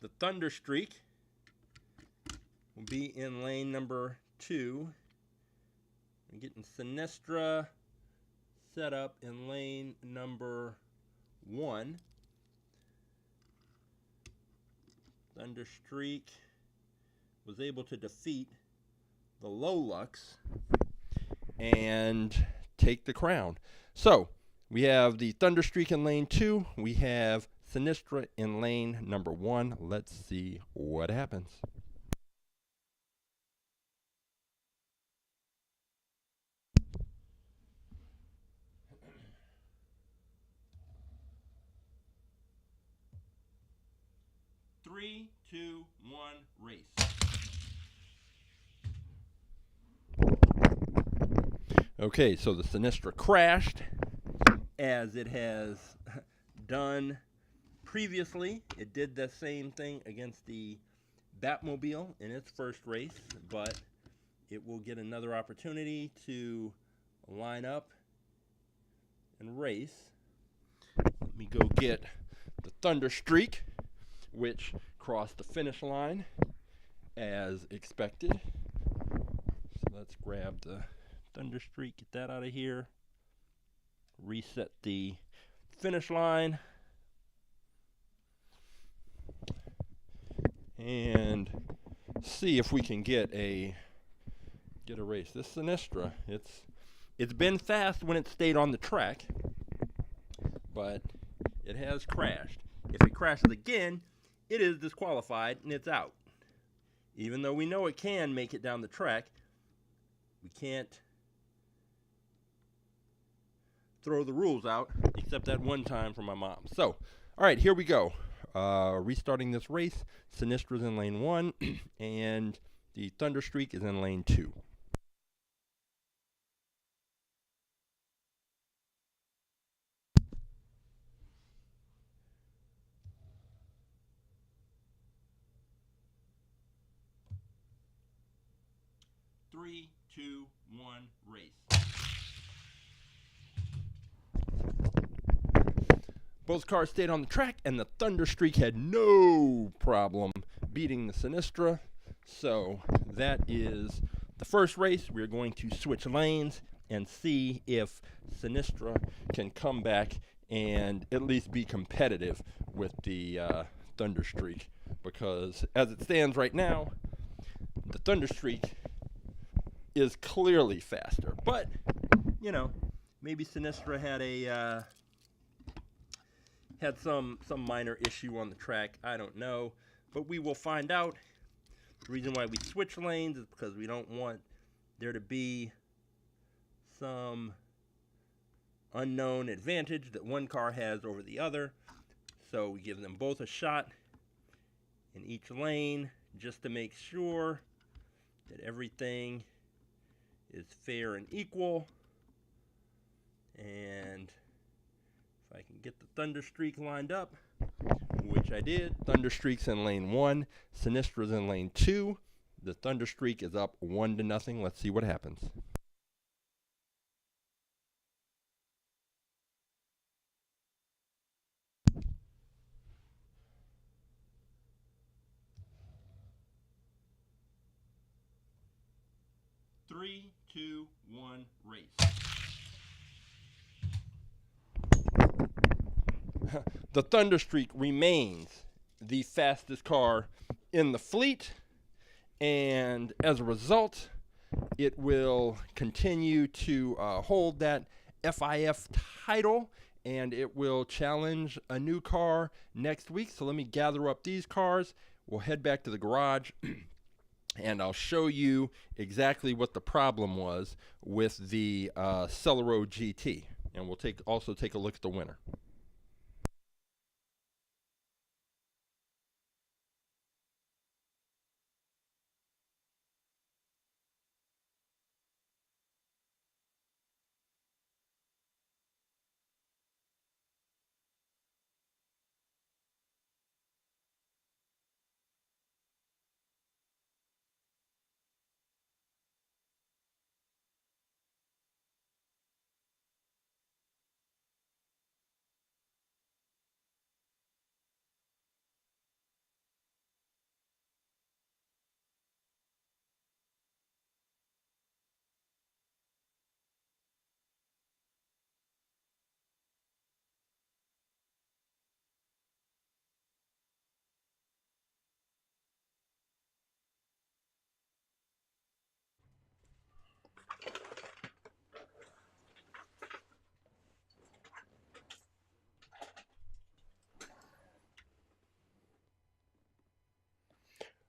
The Thunder Streak will be in lane number 2. We're getting Sinistra set up in lane number 1. Thunder Streak was able to defeat the Lolux and take the crown. So we have the Thunder Streak in lane 2. We have Sinistra in lane number 1. Let's see what happens. Three, two, one, race. Okay, so the Sinistra crashed, as it has done previously. It did the same thing against the Batmobile in its first race, but it will get another opportunity to line up and race. Let me go get the Thunder Streak, which crossed the finish line as expected. So let's grab the Thunder Streak, get that out of here, reset the finish line, and see if we can get a race. This Sinistra, it's been fast when it stayed on the track, but it has crashed. If it crashes again, it is disqualified and it's out. Even though we know it can make it down the track, we can't throw the rules out, except that one time from my mom. So, all right, here we go. Restarting this race. Sinistra's in lane 1, and the Thunder Streak is in lane 2. 3, 2, 1, race. Both cars stayed on the track, and the Thunderstreak had no problem beating the Sinistra. So that is the first race. We're going to switch lanes and see if Sinistra can come back and at least be competitive with the Thunderstreak. Because as it stands right now, the Thunderstreak is clearly faster. But, you know, maybe Sinistra had some minor issue on the track. I don't know. But we will find out. The reason why we switch lanes is because we don't want there to be some unknown advantage that one car has over the other. So we give them both a shot in each lane just to make sure that everything is fair and equal. And if I can get the Thunderstreak lined up, which I did. Thunderstreak's in lane 1, Sinistra's in lane 2. The Thunderstreak is up 1-0. Let's see what happens. Three, two, one, race. The Thunderstreak remains the fastest car in the fleet, and as a result, it will continue to hold that FIF title, and it will challenge a new car next week. So let me gather up these cars. We'll head back to the garage, and I'll show you exactly what the problem was with the Celeron GT. And we'll also take a look at the winner.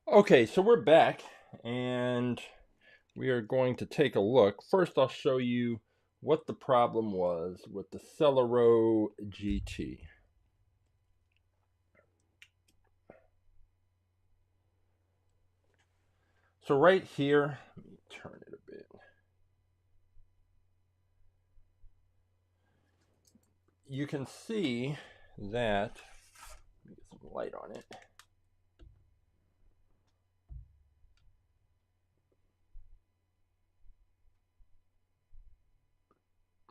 Okay, so we're back, and we are going to take a look. First, I'll show you what the problem was with the Celeron GT. So right here, let me turn it a bit. You can see that, let me get some light on it.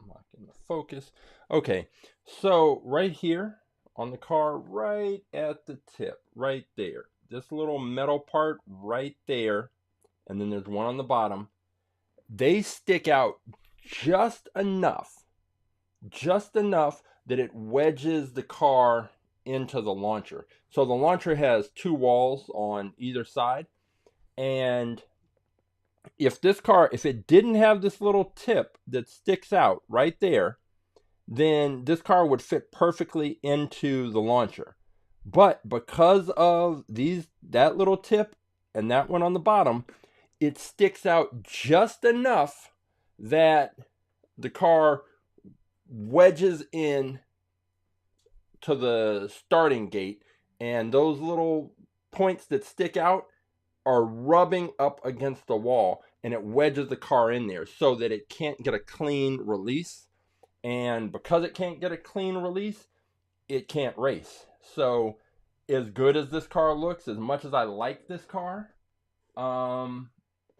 Locking the focus. Okay, so right here on the car, right at the tip, right there, this little metal part right there, and then there's one on the bottom, they stick out just enough that it wedges the car into the launcher. So the launcher has two walls on either side, and if it didn't have this little tip that sticks out right there, then this car would fit perfectly into the launcher. But because of that little tip and that one on the bottom, it sticks out just enough that the car wedges in to the starting gate, and those little points that stick out are rubbing up against the wall, and it wedges the car in there so that it can't get a clean release. And because it can't get a clean release, it can't race. So as good as this car looks, as much as I like this car,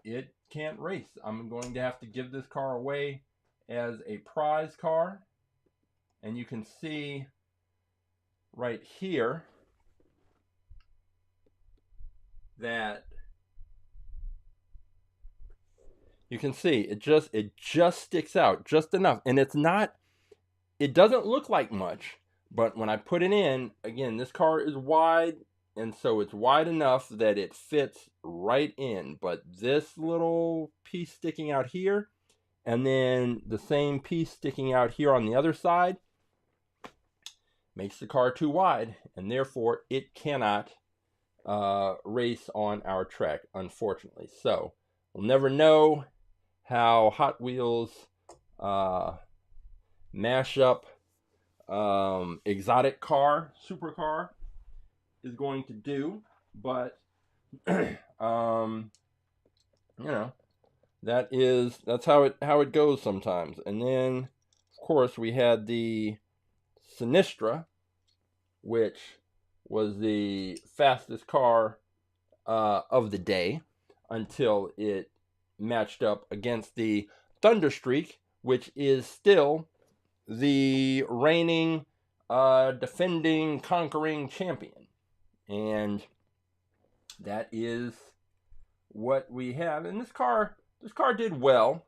it can't race. I'm going to have to give this car away as a prize car. And you can see right here that you can see it just sticks out just enough, and it doesn't look like much, but when I put it in, again, this car is wide, and so it's wide enough that it fits right in. But this little piece sticking out here, and then the same piece sticking out here on the other side, makes the car too wide, and therefore it cannot race on our track, unfortunately. So we'll never know how Hot Wheels mash up exotic car, supercar is going to do, but you know, that's how it goes sometimes. And then of course we had the Sinistra, which was the fastest car of the day until it matched up against the Thunderstreak, which is still the reigning, defending, conquering champion. And that is what we have. And this car did well,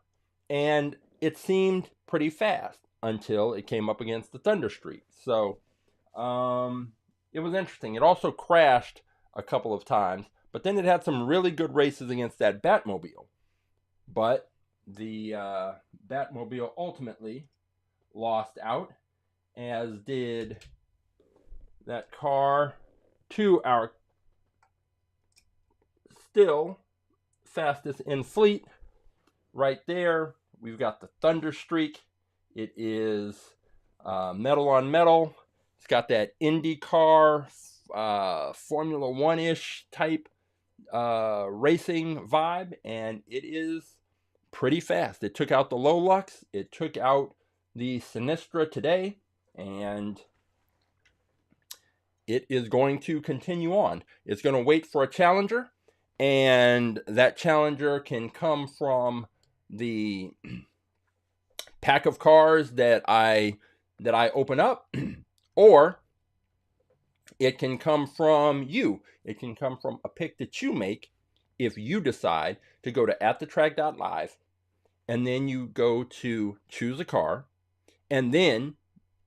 and it seemed pretty fast until it came up against the Thunderstreak. So it was interesting. It also crashed a couple of times, but then it had some really good races against that Batmobile. But the Batmobile ultimately lost out, as did that car to our still fastest in fleet. Right there, we've got the Thunderstreak. It is metal on metal. It's got that IndyCar, Formula One-ish type racing vibe, and it is pretty fast. It took out the Lolux. It took out the Sinistra today, and it is going to continue on. It's going to wait for a challenger, and that challenger can come from the pack of cars that I open up, or it can come from you. It can come from a pick that you make if you decide to go to atthetrack.live, and then you go to choose a car, and then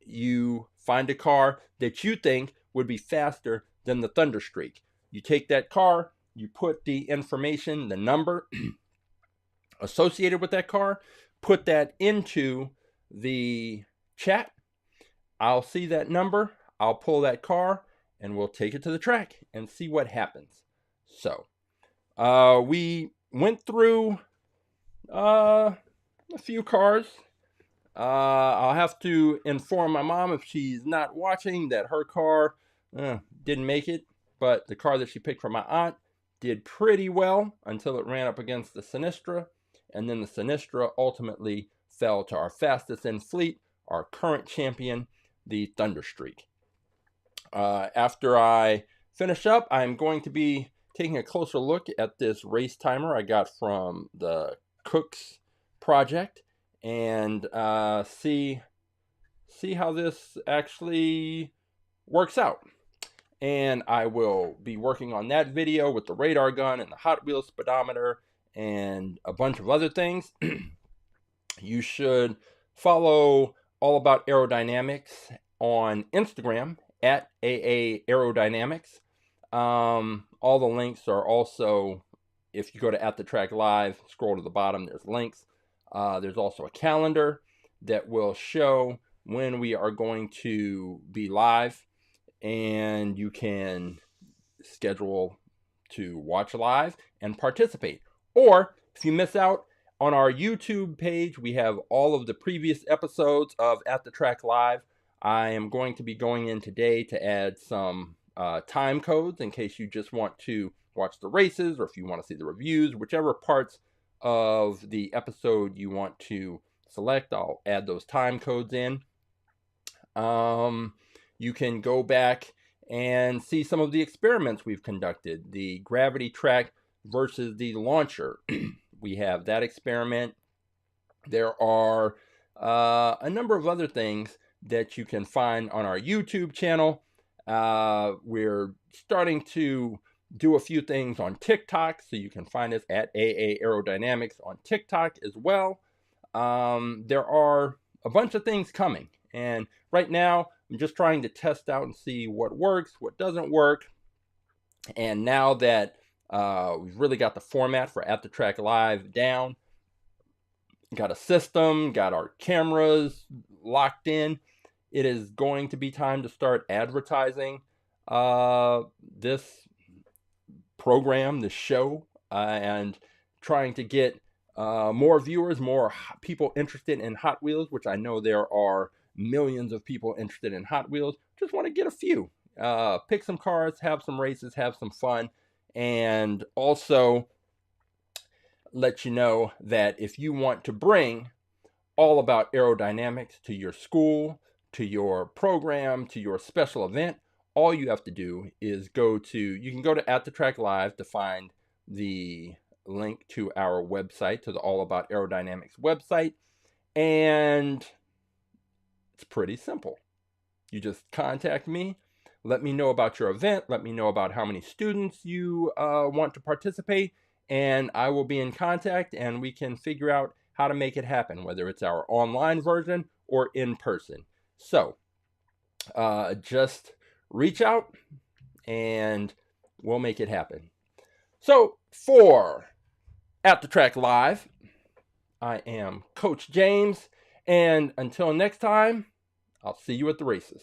you find a car that you think would be faster than the Thunderstreak. You take that car, you put the information, the number associated with that car, put that into the chat. I'll see that number, I'll pull that car, and we'll take it to the track and see what happens. So, we went through a few cars. I'll have to inform my mom, if she's not watching, that her car didn't make it, but the car that she picked for my aunt did pretty well until it ran up against the Sinistra, and then the Sinistra ultimately fell to our fastest in fleet, our current champion, the Thunderstreak. After I finish up, I'm going to be taking a closer look at this race timer I got from the Cooks project, and see how this actually works out. And I will be working on that video with the radar gun and the Hot Wheels speedometer and a bunch of other things. You should follow All About Aerodynamics on Instagram at AA Aerodynamics. All the links are also, if you go to At the Track Live, scroll to the bottom, there's links. There's also a calendar that will show when we are going to be live, and you can schedule to watch live and participate. Or if you miss out, on our YouTube page, we have all of the previous episodes of At the Track Live. I am going to be going in today to add some time codes in case you just want to watch the races, or if you want to see the reviews, whichever parts of the episode you want to select, I'll add those time codes in. You can go back and see some of the experiments we've conducted, the gravity track versus the launcher. We have that experiment. There are a number of other things that you can find on our YouTube channel. We're starting to do a few things on TikTok, so you can find us at AA Aerodynamics on TikTok as well. There are a bunch of things coming, and right now I'm just trying to test out and see what works, what doesn't work. And now that we've really got the format for At the Track Live down, got a system, got our cameras locked in, it is going to be time to start advertising this program, this show, and trying to get more viewers, more people interested in Hot Wheels, which I know there are millions of people interested in Hot Wheels. Just want to get a few. Pick some cars, have some races, have some fun, and also let you know that if you want to bring All About Aerodynamics to your school, to your program, to your special event, all you have to do is you can go to At the Track Live to find the link to our website, to the All About Aerodynamics website, and it's pretty simple. You just contact me, let me know about your event, let me know about how many students you want to participate, and I will be in contact and we can figure out how to make it happen, whether it's our online version or in person. So just reach out and we'll make it happen. So for At the Track Live, I am Coach James, and until next time, I'll see you at the races.